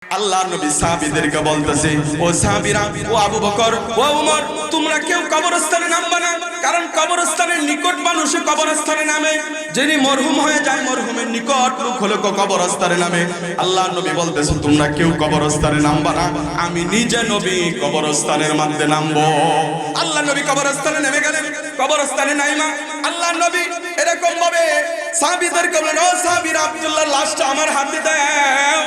আল্লাহ নবী সাহাবীদেরকে বলতেছে, ও সাহাবীরা, ও আবু বকর, ও ওমর, তোমরা কেউ কবরস্থানে নামবে না, কারণ কবরস্থানের নিকট মানুষ কবরস্থানে নামে, যিনি মরহুম হয়ে যায় মরহুমের নিকট লোক হলো কবরস্থানে নামে। আল্লাহ নবী বলতেছে, তোমরা কেউ কবরস্থানে নামবা না, আমি নিজে নবী কবরস্থানের মধ্যে নামবো। আল্লাহ নবী কবরস্থানে নেমে গেলেন। কবরস্থানে নাইমা আল্লাহ নবী এরকম ভাবে সাহাবীদেরকে বললেন, ও সাহাবীরা, আব্দুল্লাহর লাশটা আমার হাতে দাও,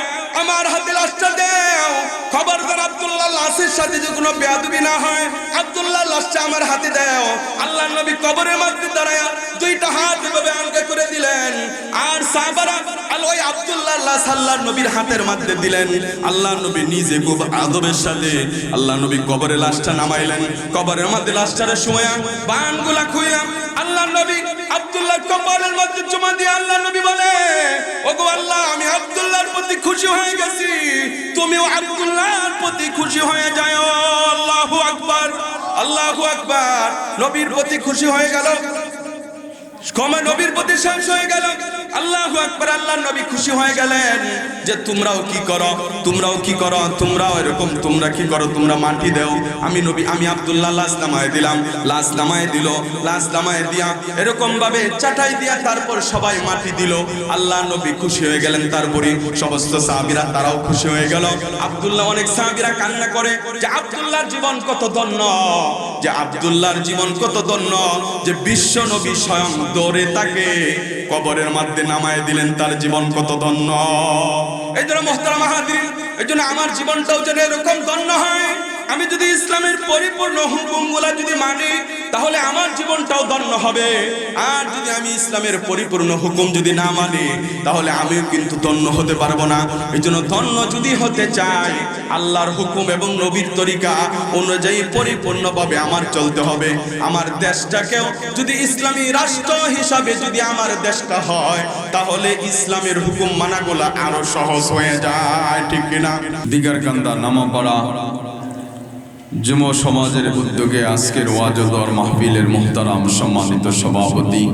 আমার হাতে লাশটা দাও। খবরদার আব্দুল্লাহ লাশের সাথে যে কোনো বেয়াদবি না হয়, আব্দুল্লাহ লাশটা আমার হাতে দাও। আল্লাহ নবী কবরের মধ্যে দাঁড়ায়া দুইটা হাত এভাবে আলগা করে দিলেন, আর সাহাবারা ওই আব্দুল্লাহ লাশ আল্লাহ নবীর হাতের মধ্যে দিলেন। আল্লাহ নবী নিজে খুব আদবের সাথে আল্লাহ নবী কবরের লাশটা নামাইলেন। কবরের মধ্যে লাশটারে শোয়া বানগুলা খুইলাম আল্লাহ নবী আব্দুল্লাহ কবরের মধ্যে চুমা দিয়ে আল্লাহ নবী বলে, ওগো আল্লাহ, আমি আব্দুল্লাহর প্রতি খুশি হয়ে গেছি, তুমিও আব্দুল্লাহর প্রতি খুশি হয়ে যাও। আল্লাহু আকবার, আল্লাহু আকবার। নবীর প্রতি খুশি হয়ে গেল, ক্ষমা নবীর প্রতি শেষ হয়ে গেল। আল্লাহু আকবার। আল্লাহ নবী খুশি হয়ে গেলেন যে তোমরাও কি করো, তোমরাও কি করো, তোমরাও এরকম, তোমরা কি করো, তোমরা মাটি দাও। আমি নবী, আমি আব্দুল্লাহ লাশ নামায় দিলাম, লাশ নামায় দিল, লাশ নামায় দিয়া এরকম ভাবে চাটাই দিয়া তারপর সবাই মাটি দিল। আল্লাহ নবী খুশি হয়ে গেলেন। তারপরে সমস্ত সাহাবীরা তারাও খুশি হয়ে গেল। আব্দুল্লাহ, অনেক সাহাবীরা কান্না করে যে আব্দুল্লাহর জীবন কত ধন্য, যে আব্দুল্লাহর জীবন কত ধন্য, যে বিশ্ব নবী স্বয়ং দৌড়ে তাকে কবরের মধ্যে নামায় দিলেন, তার জীবন কত ধন্য। এই জন্য মুহতারাম হাজিরিন, এই জন্য আমার জীবনটাও যেন এরকম ধন্য হয়। আমি যদি ইসলামের পরিপূর্ণ হুকুমগুলা যদি মানি, তাহলে আমার জীবনটাও ধন্য হবে। আর যদি আমি ইসলামের পরিপূর্ণ হুকুম যদি না মানি, তাহলে আমিও কিন্তু ধন্য হতে পারবো না। এই জন্য ধন্য যদি হতে চাই, আল্লাহর হুকুম এবং নবীর তরিকা অনুযায়ী পরিপূর্ণভাবে আমার চলতে হবে। আমার দেশটাকেও যদি ইসলামী রাষ্ট্র হিসাবে যদি আমার দেশটা হয়, তাহলে ইসলামের হুকুম মানাগুলা আরো সহজ হয়ে যায়, ঠিক কিনা? দিগারকান্দা নামাপাড়া যুব সমাজের উদ্যোগে আজকের ওয়াজদর মাহফিলের মুহতারাম সম্মানিত সভাপতি,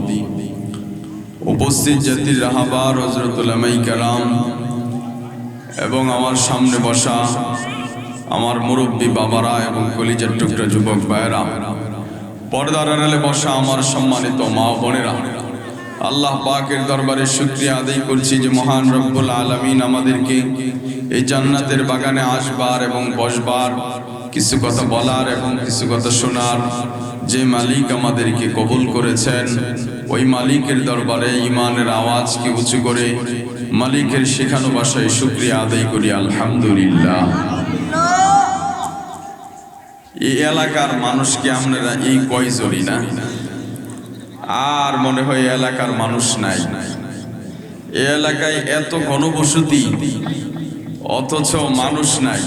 উপস্থিত জাতির রাহাবার হযরত উলামায়ে কেরাম এবং আমার সামনে বসা আমার মুরব্বী বাবারা এবং কলিজার টুকরা যুবক ভাইয়েরা, পর্দার আড়ালে বসা আমার সম্মানিত মা বোনেরা, আল্লাহ পাকের দরবারে শুকরিয়া আদায় করছি যে মহান রব্বুল আলামিন আমাদেরকে এই জান্নাতের বাগানে আসবার এবং বসবার, কিছু কথা বলার এবং কিছু কথা শোনার যে মালিক আমাদেরকে কবুল করেছেন, ওই মালিকের দরবারে ইমানের আওয়াজকে উঁচু করে মালিকের শেখানো ভাষায় শুকরিয়া আদায় করি আলহামদুলিল্লাহ। এই এলাকার মানুষকে আপনারা এই কয়জনই না, আর মনে হয় এলাকার মানুষ নাই। এই এলাকায় এত ঘনবসতি অথচ মানুষ নাই।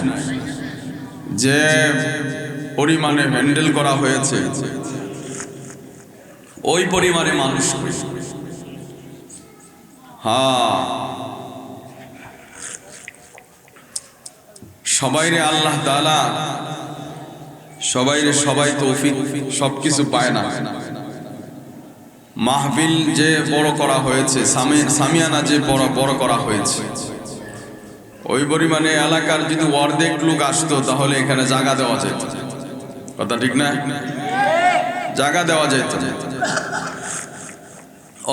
যে পরিমাণে হ্যান্ডেল করা হয়েছে, ওই পরিমাণে মানুষ। হ্যাঁ, সবাইরে আল্লাহ তাআলা সবাই তৌফিক সবকিছু পায় না। মাহফিল যে বড় করা হয়েছে, সামিয়ানা যে বড় করা হয়েছে, ওই পরিমাণে এলাকার যদি অর্ধেক লোক আসতো, তাহলে এখানে জায়গা দেওয়া যেত। কথা ঠিক না? জায়গা দেওয়া যেত,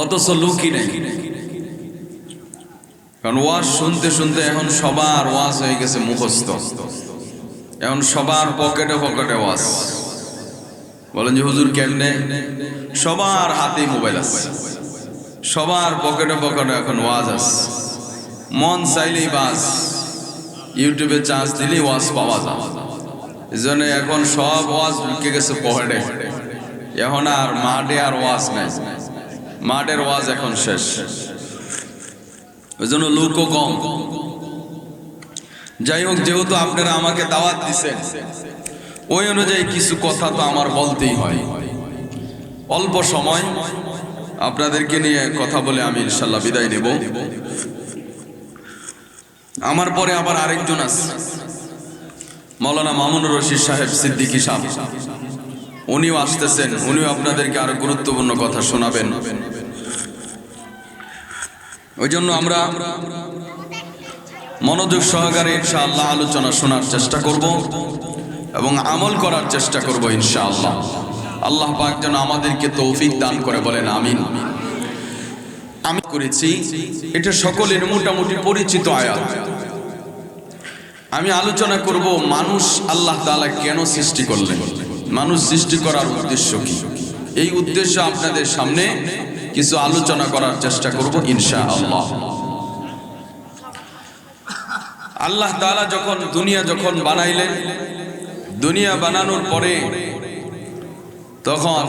অথচ লোকই নেই। কারণ ওয়াজ শুনতে শুনতে এখন সবার ওয়াজ হয়ে গেছে মুখস্থ। এখন সবার পকেটে পকেটে ওয়াজ। বলেন যে হুজুর কেমনে? সবার হাতে মোবাইল আছে, সবার পকেটে পকেটে এখন ওয়াজ আছে। মন চাইলেই বাস, ইউটিউবে চার্জ দিলেই ওয়াজ পাওয়া যায়। এই জন্য এখন সব ওয়াজ ঢুকে গেছে পকেটে। এখন আর মাঠে আর ওয়াজ নাই, মাঠের ওয়াজ এখন শেষ। ওই জন্য লোকও কম। যাই হোক, যেহেতু আপনারা আমাকে দাওয়াত দিচ্ছেন, ওই অনুযায়ী কিছু কথা তো আমার বলতেই হয়। অল্প সময় আপনাদেরকে নিয়ে কথা বলে আমি ইনশাল্লাহ বিদায় নেব। আমার পরে আবার আরেকজন আছে, মাওলানা মামুনুর রশিদ সাহেব সিদ্দিকী সাহেব, উনিও আসতেছেন। উনিও আপনাদেরকে আরো গুরুত্বপূর্ণ কথা শোনাবেন। ওই জন্য আমরা মনোযোগ সহকারে ইনশাআল্লাহ আলোচনা শোনার চেষ্টা করব এবং আমল করার চেষ্টা করব ইনশাআল্লাহ। আল্লাহ পাক যেন আমাদেরকে তৌফিক দান করে, বলেন আমিন। আমি করেছি এটা সকলের মোটামুটি পরিচিত আয়াত। আমি আলোচনা করব মানুষ আল্লাহ তাআলা কেন সৃষ্টি করলেন, মানুষ সৃষ্টি করার উদ্দেশ্য কি। এই উদ্দেশ্য আপনাদের সামনে কিছু আলোচনা করার চেষ্টা করব ইনশাআল্লাহ। আল্লাহ তাআলা যখন বানাইলেন, দুনিয়া বানানোর পরে তখন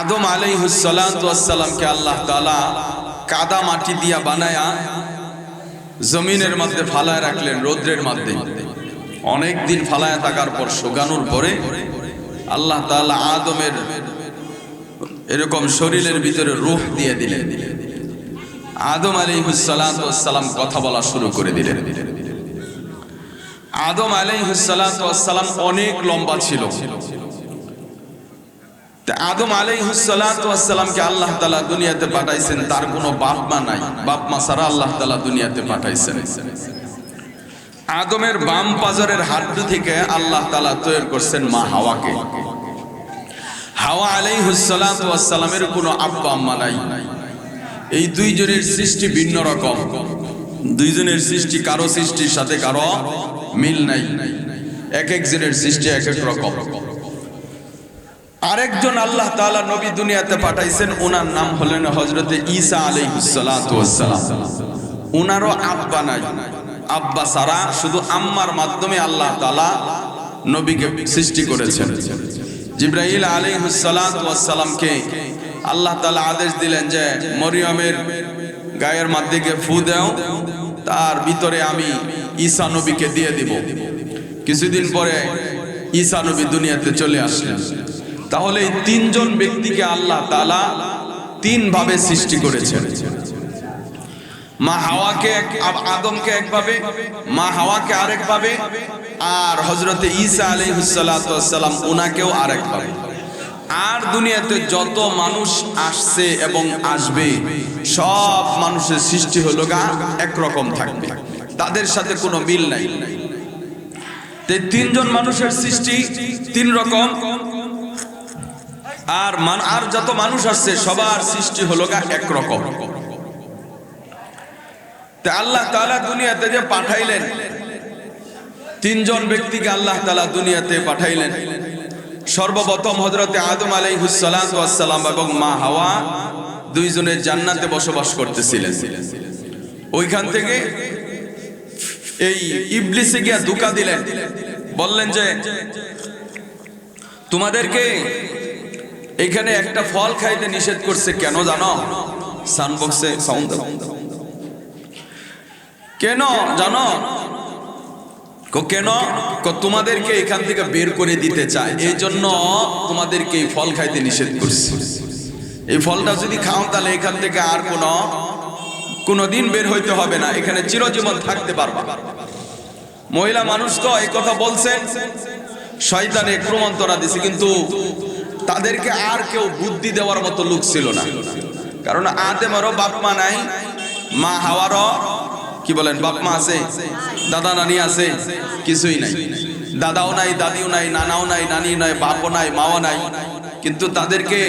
আদম আলাইহিস সালাতু ওয়াস সালামকে আল্লাহ তাআলা কাদা মাটি দিয়া বানায়া জমিনের মধ্যে ফালায় রাখলেন, রৌদ্রের মধ্যে। অনেক দিন ফালায় থাকার পর শুকানোর পরে আল্লাহ তাআলা আদমের এরকম শরীরের ভিতরে রূহ দিয়ে দিলেন। আদম আলাইহিস সালাতু ওয়াস সালাম কথা বলা শুরু করে দিলেন। আদম আলাইহিস সালাতু ওয়াস সালাম অনেক লম্বা ছিল। আদম আলাইহিস সালাতু ওয়াস সালামকে আল্লাহ তাআলা দুনিয়াতে পাঠাইছেন, তার কোনো বাপ মা নাই, বাপ মা ছাড়া আল্লাহ তাআলা দুনিয়াতে পাঠাইছেন। আদমের বাম পাজরের হাড্ডি থেকে আল্লাহ তাআলা তৈরি করছেন মা হাওয়াকে। হাওয়া আলাইহিস সালাতু ওয়াস সালামের কোনো আব্বা আম্মা নাই। এই দুইজনের সৃষ্টি ভিন্ন রকম, দুইজনের সৃষ্টি কারো সৃষ্টির সাথে কারো মিল নাই, এক একজনের সৃষ্টি এক এক রকম। আরেকজন আল্লাহ তাআলা নবী দুনিয়াতে পাঠাইছেন, ওনার নাম হলেন হযরতে ঈসা আলাইহিস সালাতু ওয়াস সালাম। ওনারও আব্বা নাই, আব্বা ছাড়া শুধু আম্মার মাধ্যমে আল্লাহ তাআলা নবীকে সৃষ্টি করেছেন। জিবরাইল আলাইহিস সালাতু ওয়াস সালামকে আল্লাহ তাআলা আদেশ দিলেন যে মরিয়মের গায়ের মধ্যে ফু দাও, তার ভিতরে আমি ঈসা নবীকে দিয়ে দিব। কিছুদিন পরে ঈসা নবী দুনিয়াতে চলে আসলেন। তাহলে এই তিনজন ব্যক্তিকে আল্লাহ তাআলা তিন ভাবে সৃষ্টি করেছেন। মা হাওয়াকে আদমকে একভাবে, মা হাওয়াকে আরেকভাবে, আর হযরতে ঈসা আলাইহিস সালাতু ওয়াস সালাম ওনাকেও আরেকভাবে। আর দুনিয়াতে যত মানুষ আসছে এবং আসবে সব মানুষের সৃষ্টি হলো একরকম থাকবে, তাদের সাথে কোনো মিল নাই। তিনজন মানুষের সৃষ্টি তিন রকম, আর যত মানুষ আসছে সবার সৃষ্টি হলো একরকম। আল্লাহ তাআলা দুনিয়াতে যে পাঠাইলেন, তিনজন ব্যক্তিকে আল্লাহ তাআলা দুনিয়াতে পাঠাইলেন। সর্বপ্রথম হযরতে আদম আলাইহিস সালাতু ওয়াস সালাম এবং মা হাওয়া দুইজনে জান্নাতে বসবাস করতেছিলেন। ওইখান থেকে এই ইবলিসে গিয়া ধোঁকা দিলেন, বললেন যে তোমাদেরকে এখানে একটা ফল খাইতে নিষেধ করছে, কেন জানো? সাউন্ড বক্সে সাউন্ড দাও। কেন জানো? কেন? তোমাদেরকে এখান থেকে বের করে দিতে চায়, এই জন্য তোমাদেরকে এই ফল খাইতে নিষেধ করছে। এই ফলটা যদি খাও তাহলে এখান থেকে আর কোনোদিন বের হইতে হবে না, এখানে চিরজীবন থাকতে পারবা। মহিলা মানুষ তো এই কথা বলছেন, শয়তানে প্রমন্ত্রণা দিছে, কিন্তু তাদেরকে আর কেউ বুদ্ধি দেওয়ার মতো লোক ছিল না। কারণ আদমেরও বাপ মা নাই, মা হাওয়ারও কি বলেন বাপ মা আছে, দাদা নানি আছে, কিছুই নাই। দাদাও নাই, দাদিও নাই, নানাও নাই, নানি নাই, বাপও নাই, মাও নাই। কিন্তু তাদেরকে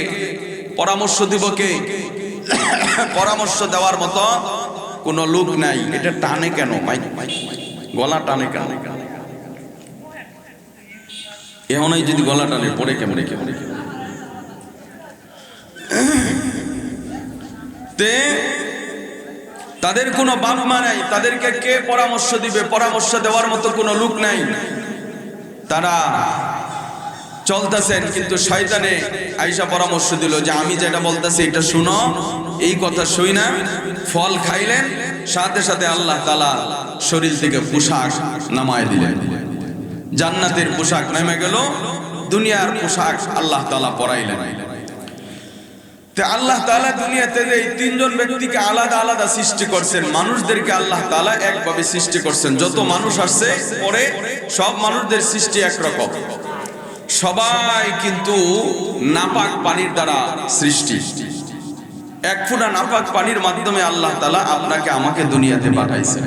পরামর্শ দিব কে? পরামর্শ দেওয়ার মতো কোনো লোক নাই। এটা টানে কেন? গলা টানে কেন? এমনই যদি গলা টানে পড়ে কেমন কেমন তাদের কোনো বাপ মা নাই, তাদেরকে কে পরামর্শ দিবে? পরামর্শ দেওয়ার মতো কোনো লোক নাই। তারা চলতেছেন, কিন্তু শয়তানে আইসা পরামর্শ দিল যে আমি যেটা বলতেছি এটা শুনো। এই কথা শুই না ফল খাইলেন, সাথে সাথে আল্লাহ তাআলা শরীর থেকে পোশাক নামায় দিলেন, জান্নাতের পোশাক নেমে গেল, দুনিয়ার পোশাক আল্লাহ তাআলা পরাইলেন। আল্লাহ তাআলা দুনিয়াতে এই তিনজন ব্যক্তিকে আলাদা আলাদা সৃষ্টি করছেন। মানুষদেরকে আল্লাহ তাআলা একভাবে সৃষ্টি করছেন। যত মানুষ আসছে পরে সব মানুষদের সৃষ্টি একরকম, সবাই কিন্তু নাপাক পানির দ্বারা সৃষ্টি। এক ফোঁটা নাপাক পানির মাধ্যমে আল্লাহ তাআলা আপনাকে আমাকে দুনিয়াতে পাঠাইছেন।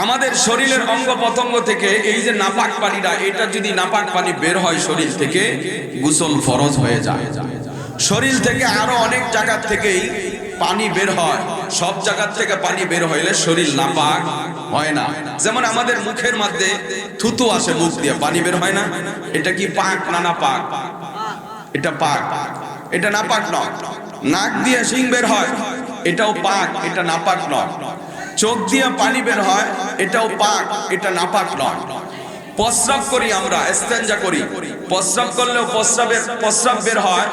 আমাদের শরীরের অঙ্গ প্রত্যঙ্গ থেকে এই যে নাপাক পানিটা, এটা যদি নাপাক পানি বের হয় শরীর থেকে, গোসল ফরজ হয়ে যায়। শরীর থেকে আরো অনেক জায়গা থেকেই পানি বের হয়, সব জায়গা থেকে পানি বের হইলে শরীর নাপাক হয় না। যেমন আমাদের মুখের মধ্যে থুতু আসে, মুখ দিয়ে পানি বের হয় না, এটা কি পাক না নাপাক? এটা পাক, এটা নাপাক নয়। নাক দিয়ে শিং বের হয়, এটাও পাক, এটা নাপাক নয়। চোখ দিয়ে পানি বের হয়, এটাও পাক, এটা নাপাক নয়। প্রস্রাব করি আমরা, ইস্তেঞ্জা করি, প্রস্রাব করলেও প্রস্রাব বের হয়,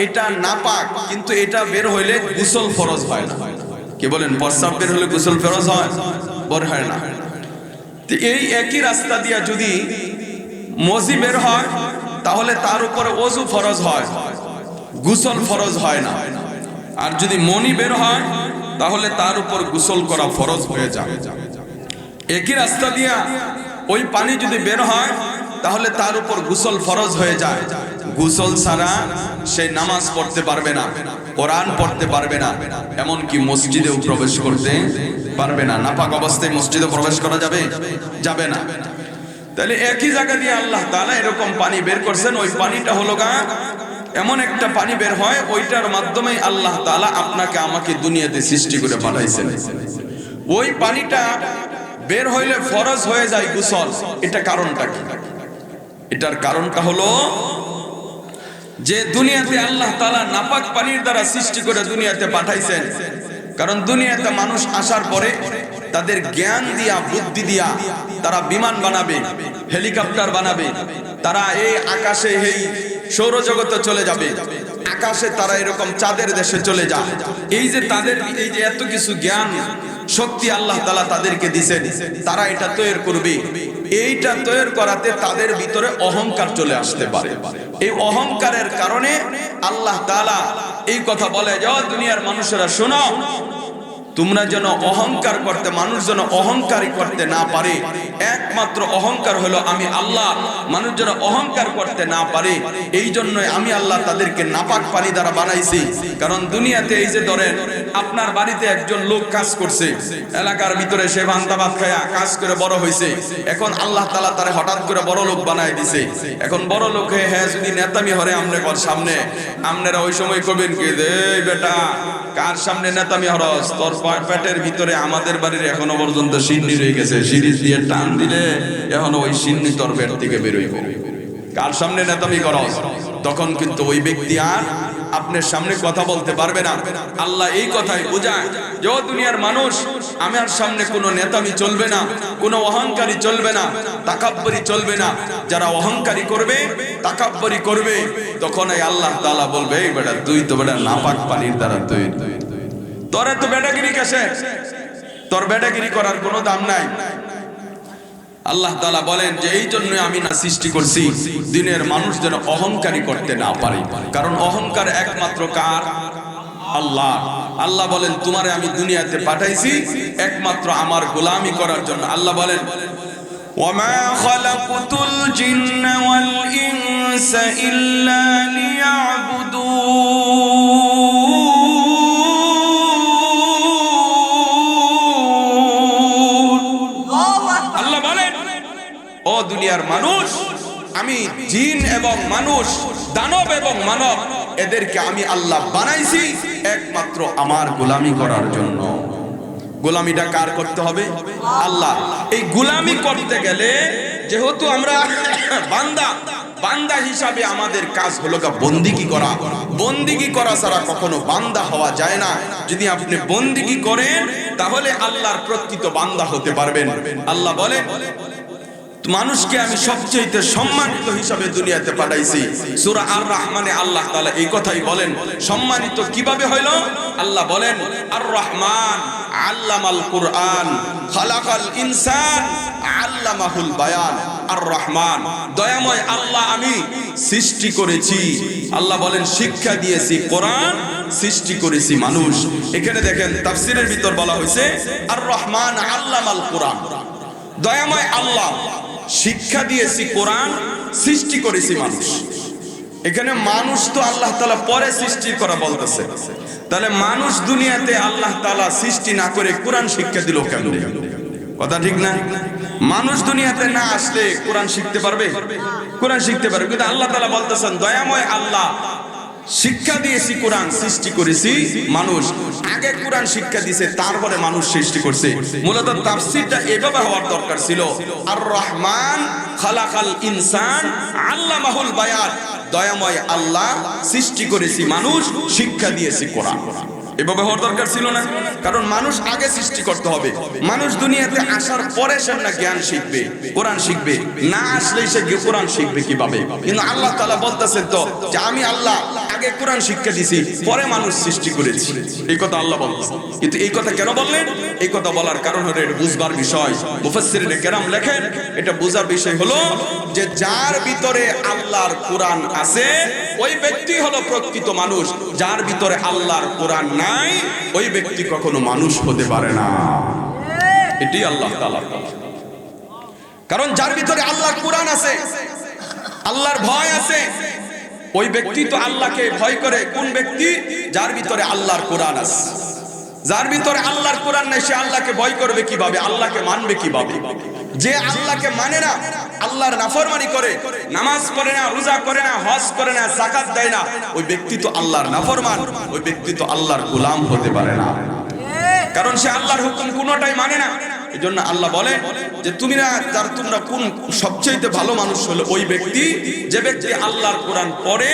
এটা নাপাক, কিন্তু এটা বের হইলে গোসল ফরজ হয় না। কি বলেন? প্রস্রাব বের হলে গোসল ফরজ হয়? বের হয় না। তো এই একই রাস্তা দিয়ে যদি মজি বের হয়, তাহলে তার উপরে ওযু ফরজ হয়, গোসল ফরজ হয় না। আর যদি মনি বের হয়, তাহলে তার উপর গোসল করা ফরজ হয়ে যায়। একই রাস্তা দিয়া ওই পানি যদি বের হয়, তাহলে তার উপর গোসল ফরজ হয়ে যায়। গোসল ছাড়া সে নামাজ পড়তে পারবে না, কোরআন পড়তে পারবে না, এমনকি মসজিদেও প্রবেশ করতে পারবে না। নাপাক অবস্থায় মসজিদে প্রবেশ করা যাবে? যাবে না। তাহলে একই জায়গা দিয়ে আল্লাহ তাআলা এরকম পানি বের করছেন। ওই পানিটা হলো এমন একটা পানি বের হয়, ওইটার মাধ্যমে আল্লাহ তাআলা আপনাকে আমাকে দুনিয়াতে সৃষ্টি করে পাঠাইছেন। ওই পানিটা বের হইলে ফরজ হয়ে যায় গোসল। এটা কারণটা কি? এটার কারণটা হলো যে দুনিয়াতে আল্লাহ তাআলা নাপাক পানির দ্বারা সৃষ্টি করে দুনিয়াতে পাঠাইছেন। কারণ দুনিয়াতে মানুষ আসার পরে তাদের জ্ঞান দিয়া, বুদ্ধি দিয়া তারা বিমান বানাবে, হেলিকপ্টার বানাবে, তারা এই আকাশে এই সৌরজগতে চলে যাবে, আকাশে তারা এরকম চাঁদের দেশে চলে যায়। এই যে তাদের এই যে এত কিছু জ্ঞান শক্তি আল্লাহ তাআলা তাদেরকে দিয়েছেন, তারা এটা তৈরি করবে। এইটা তৈরি করাতে তাদের ভিতরে অহংকার চলে আসতে পারে। এই অহংকারের কারণে আল্লাহ তাআলা এই কথা বলে যে দুনিয়ার মানুষেরা শোনো, তোমরা যেন অহংকার করতে, মানুষ যেন অহংকারই করতে না পারে। একমাত্র অহংকার হলো আমি আল্লাহ, মানুষ যেন অহংকার করতে না পারে। এই জন্যই আমি আল্লাহ তাদেরকে নাপাক পানি দ্বারা বানাইছি। কারণ দুনিয়াতে এই যে ধরেন আপনার বাড়িতে একজন লোক কাজ করছে, এলাকার ভিতরে সে ভান্তা ভাত খায়া কাজ করে বড় হয়েছে, এখন আল্লাহ তাআলা তারে হঠাৎ করে বড় লোক বানায় দিছে। এখন বড় লোক হয়ে হ্যাঁ যদি নেতামি হরে আমনের সামনে, আপনারা ওই সময় কবেন কি যে বেটা কার সামনে নেতামি হরস, তোর পেটের ভিতরে আমাদের বাড়ির এখনো পর্যন্ত সিন্নি রয়ে গেছে, সিরিজ দিয়ে টান দিলে এখনো ওই সিন্নি তোর পেট থেকে বেরোইব। কার সামনে নেতামি করস? তখন কিন্তু ওই ব্যক্তি আর আপনার সামনে কথা বলতে পারবে না। আল্লাহ এই কথাই বোঝায় যে দুনিয়ার মানুষ, আমার সামনে কোনো নেতামি চলবে না, কোনো অহংকারী চলবে না, তাকাব্বুরি চলবে না। যারা অহংকারী করবে, তাকাব্বুরি করবে, তখন এই আল্লাহ তাআলা বলবে এই বেটা তুই তো বেটা নাপাক পানির দ্বারা তুই, তোর তো বেটাগিরি কাছে, তোর বেটাগিরি করার কোনো দাম নাই। আল্লাহ তাআলা বলেন যে এই জন্যই আমি না সৃষ্টি করছি, দিনের মানুষ যেন অহংকারী করতে না পারে। কারণ অহংকার একমাত্র কার? আল্লাহ। আল্লাহ বলেন তোমারে আমি দুনিয়াতে পাঠাইছি একমাত্র আমার গোলামি করার জন্য। আল্লাহ বলেন ওয়ামা খালাকুতুল জিন্না ওয়াল ইনসা ইল্লা লিয়াবুদুন। ও দুনিয়ার মানুষ, আমি জিন এবং মানুষ, দানব এবং মানব, এদেরকে আমি আল্লাহ বানাইছি একমাত্র আমার গোলামি করার জন্য। গোলামিটা কার করতে হবে? আল্লাহ। এই গোলামি করতে গেলে যেহেতু আমরা বান্দা, বান্দা হিসাবে আমাদের কাজ হলো বন্দিগি করা। বন্দিগি করা ছাড়া কখনো বান্দা হওয়া যায় না। যদি আপনি বন্দিগি করেন তাহলে আল্লাহর প্রকৃত বান্দা হতে পারবেন। আল্লাহ বলেন মানুষকে আমি সবচেয়ে সম্মানিত হিসাবে দুনিয়াতে পাঠাইছি। সূরা আর রহমানে আল্লাহ তাআলা এই কথাই বলেন। সম্মানিত কিভাবে হইল? আল্লাহ বলেন আর রহমান আল্লামাল কুরআন খালাকাল ইনসান আল্লামাহুল বায়ান। আর রহমান দয়াময় আল্লাহ আমি সৃষ্টি করেছি। আল্লাহ বলেন শিক্ষা দিয়েছি কোরআন, সৃষ্টি করেছি মানুষ। এখানে দেখেন তাফসীরের ভিতর বলা হয়েছে আর রহমান আল্লামাল কুরআন, দয়াময় আল্লাহ শিক্ষা দিয়েছি কোরআন, সৃষ্টি করেছি মানুষ। এখানে মানুষ তো আল্লাহ তাআলা পরে সৃষ্টি করা বলতেছে, তাহলে মানুষ দুনিয়াতে আল্লাহ তাআলা সৃষ্টি না করে কোরআন শিক্ষা দিল কেমনে? কথা ঠিক না? মানুষ দুনিয়াতে না আসলে কোরআন শিখতে পারবে? কোরআন শিখতে পারবে, কিন্তু আল্লাহ তাআলা বলতেছেন দয়াময় আল্লাহ শিক্ষা দিয়েছি, কোরআন সৃষ্টি করেছি মানুষ, আগে কোরআন শিক্ষা দিয়েছে তারপরে মানুষ সৃষ্টি করছে। মূলত তাফসীরটা এভাবে হওয়ার দরকার ছিল, আর রহমান খালাকাল ইনসান আল্লামাহুল বায়ান, দয়াময় আল্লাহ সৃষ্টি করেছি মানুষ, শিক্ষা দিয়েছি কোরআন। এভাবে হওয়ার দরকার ছিল না, কারণ মানুষ আগে সৃষ্টি করতে হবে। মানুষ দুনিয়াতে আসার পরে সে না জ্ঞান শিখবে, কোরআন শিখবে, না আসলে সে কোরআন শিখবে কিভাবে? কিন্তু আল্লাহ তাআলা বলতেছেন তো যে আমি আল্লাহ আগে কোরআন শিক্ষা দিয়েছি, পরে মানুষ সৃষ্টি করেছি, এই কথা আল্লাহ বলতেছেন। কিন্তু এই কথা কেন বললেন? এই কথা বলার কারণ হলো এটা বুঝবার বিষয়। মুফাসসিরিনে কেরাম লেখেন এটা বোঝার বিষয় হলো যে যার ভিতরে আল্লাহর কোরআন আছে ওই ব্যক্তি হলো প্রকৃত মানুষ, যার ভিতরে আল্লাহর কোরআন নাই ওই ব্যক্তি কখনো মানুষ হতে পারে না। এটি আল্লাহ তাআলার কথা। কারণ যার ভিতরে আল্লাহর কোরআন আছে, আল্লাহর ভয় আছে, ওই ব্যক্তি তো আল্লাহকে ভয় করে। কোন ব্যক্তি? যার ভিতরে আল্লাহর কোরআন আছে। যার ভিতরে আল্লাহর কোরআন নাই সে আল্লাহকে ভয় করবে কিভাবে? আল্লাহকে মানবে কিভাবে? যে আল্লাহকে মানে না, আল্লাহর নাফরমানি করে, নামাজ পড়ে না, রোজা করে না, হজ করে না, যাকাত দেয় না, ওই ব্যক্তি তো আল্লাহর নাফরমান, ওই ব্যক্তি তো আল্লাহর গোলাম হতে পারে না, কারণ সে আল্লাহর হুকুম কোনোটাই মানে না। এজন্য আল্লাহ বলে যে তোমরা কোন সবচেয়ে ভালো মানুষ হলো ওই ব্যক্তি যে ব্যক্তি আল্লাহর কোরআন পড়ে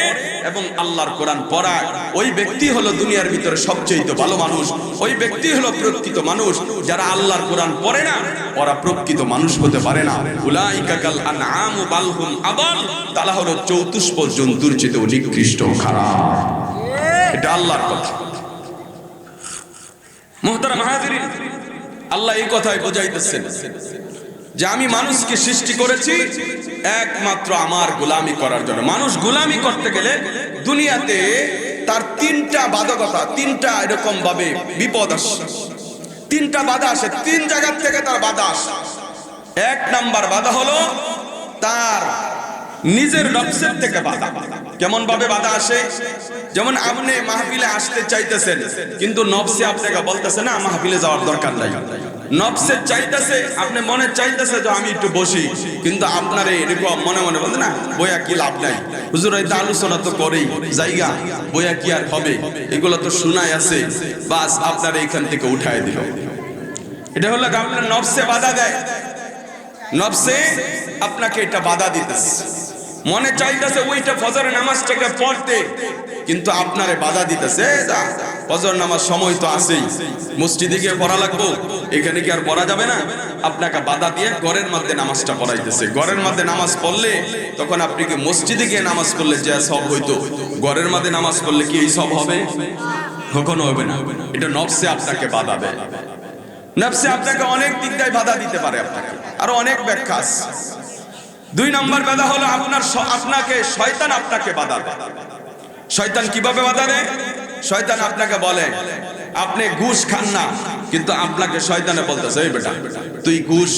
এবং আল্লাহর কোরআন পড়ায়, ওই ব্যক্তি হলো দুনিয়ার ভিতরে সবচেয়ে ভালো মানুষ। ওই ব্যক্তি হলো প্রকৃত মানুষ। যারা আল্লাহর কোরআন পড়ে না ওরা প্রকৃত মানুষ হতে পারে না। উলাইকা কাল আনআম বাল হুম আদাল, তারা হলো চতুষ্প জন্তুর চেয়েও নিকৃষ্ট, খারাপ। এটা আল্লাহর কথা। মুহতারাম হাজিরিন, আল্লাহ এই কথাই বোঝাইতেছেন যে আমি মানুষকে সৃষ্টি করেছি একমাত্র আমার গোলামি করার জন্য। মানুষ গোলামি করতে গেলে দুনিয়াতে তার তিনটা বাধকতা, তিনটা এরকম ভাবে বিপদ আসে, তিনটা বাধা আসে, তিন জায়গা থেকে তার বাধা আসে। এক নাম্বার বাধা হলো তার নিজের নফসের থেকে বাধা। কেমন ভাবে বাধা আসে? যেমন আপনি মাহফিলে আসতে চাইতেছেন কিন্তু নফসে আপনাকে বলতেছে না মাহফিলে যাওয়ার দরকার নাই। নফসে চাইতেছে, আপনি মনে চাইতেছে যে আমি একটু বসি, কিন্তু আপনারে এরকম মনে মনে বলতে না বইয়া কি লাভ নাই, হুজুর হয়তো আলোচনা তো করেই জায়গা, বইয়া কি আর হবে, এগুলো তো শোনাই আছে, বাস আপনারা এখান থেকে উঠায় দিল। এটা হলো আপনার নফসে বাধা দেয়, নফসে আপনাকে এটা বাধা দিতেছে। মনে চাইতেছে ওইটা ফজরের নামাজটাকে পড়তে, কিন্তু আপনারে বাধা দিতেছে ফজর নামাজ সময় তো আছেই, মসজিদে গিয়ে পড়া লাগবো, এখানে কি আর পড়া যাবে না, আপনাকে বাধা দিয়ে ঘরের মধ্যে নামাজটা পড়াইতেছে। ঘরের মধ্যে নামাজ পড়লে তখন আপনি কি মসজিদে গিয়ে নামাজ পড়লে যে সব হইতো, ঘরের মধ্যে নামাজ পড়লে কি এই সব হবে? কখনো হবে না। এটা নফসে আপনাকে বাধা দেয়। নফসে আপনাকে অনেক দিক দিয়ে বাধা দিতে পারে, আপনাকে আরো অনেক ব্যাখ্যা আছে। দুই নম্বর বাধা হলো আপনাকে শয়তান আপনাকে বাধা দেয়। শয়তান কিভাবে বাধা দেয়? শয়তান আপনাকে বলে আপনি ঘুষ খান না, কিন্তু আপনাকে শয়তানে বলতেছে এই বেটা তুই ঘুষ,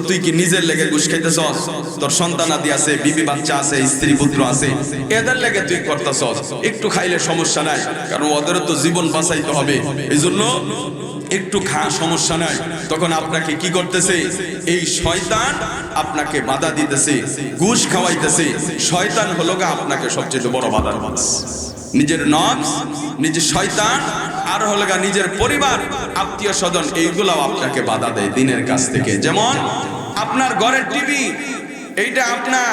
তুই কি নিজের লেগে ঘুষ খাইতেছস? তোর সন্তানাদি আছে, বিবি বাচ্চা আছে, স্ত্রী পুত্র আছে, এদের লেগে তুই করতেছস, একটু খাইলে সমস্যা নাই, কারণ ওদেরও তো জীবন বাঁচাইতে হবে, এই জন্য একটু খাওয়া সমস্যা নাই। তখন আপনাকে কি করতেছে? এই শয়তান আপনাকে বাধা দিতেছে, ঘুষ খাওয়াইতেছে। শয়তান হলো আপনাকে সবচেয়ে বড় বাধা দিতেছে। নিজের নফস, নিজের শয়তান, আর হলো নিজের পরিবার, আত্মীয় স্বজন, এইগুলাও আপনাকে বাধা দেয় দিনের কাছ থেকে। যেমন আপনার ঘরের টিভি, এইটা আপনার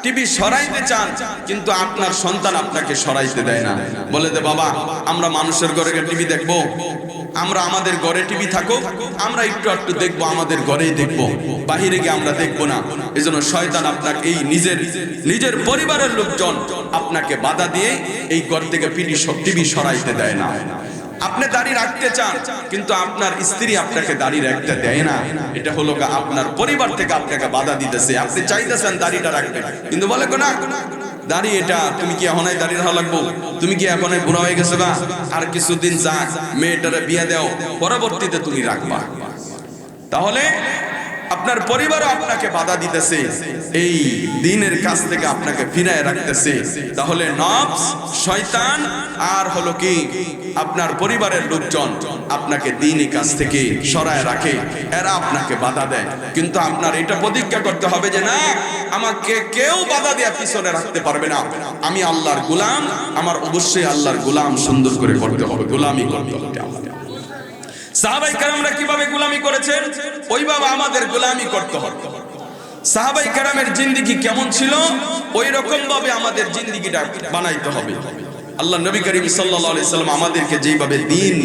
টিভি সরাইতে চান, কিন্তু আপনার সন্তান আপনাকে সরাইতে দেয় না, বলে দে বাবা আমরা মানুষের ঘরে টিভি দেখবো, আমরা আমাদের ঘরে টিভি থাকো, আমরা একটু একটু দেখবো, আমাদের ঘরেই দেখবো, বাহিরে গিয়ে আমরা দেখবো না। এই জন্য শয়তান আপনাকে এই নিজের পরিবারের লোকজন আপনাকে বাধা দিয়ে এই ঘর থেকে টিভি সরাইতে দেয় না। আপনি দাড়ি রাখতে চান, কিন্তু আপনার স্ত্রী আপনাকে দাড়ি রাখতে দেয় না। এটা হলো আপনার পরিবার থেকে আপনাকে বাধা দিতেছে। আপনি চাইতেছেন দাড়িটা রাখবেন, কিন্তু বলে না দাড়ি এটা তুমি কি এখন দাড়ি রাখা লাগবো, তুমি কি এখন বুড়া হয়ে গেছো গা, আর কিছুদিন যাক, মেয়েটারে বিয়ে দাও, পরবর্তীতে তুমি রাখবা। তাহলে আপনার পরিবারও আপনাকে বাধা দিতেছে, এই দ্বীনের কাছ থেকে আপনাকে ফিরায় রাখতেছে, তাহলে নফস, শয়তান আর হলো কি আপনার পরিবারের লোকজন আপনাকে দ্বীনের কাছ থেকে সরায় রাখে, এরা আপনাকে বাধা দেয়। কিন্তু আপনার এটা প্রতিজ্ঞা করতে হবে যে না, আমাকে কেউ বাধা দিয়ে পিছনে রাখতে পারবে না, আমি আল্লাহর গোলাম, আমার অবশ্যই আল্লাহর গোলাম সুন্দর করে করতে হবে, গোলামি করতে হবে। সাহাবাই কেরামরা কিভাবে গোলামি করেছেন, ওইভাবে আমাদের গোলামি করতে হবে। সাহাবাই কেরামের জিন্দেগি কেমন ছিল, ওই রকম ভাবে আমাদের জিন্দেগিটা বানাইতে হবে। আল্লাহ নবী করিম সাল্লাল্লাহু আলাইহি সাল্লাম আমাদেরকে যেভাবে দ্বীন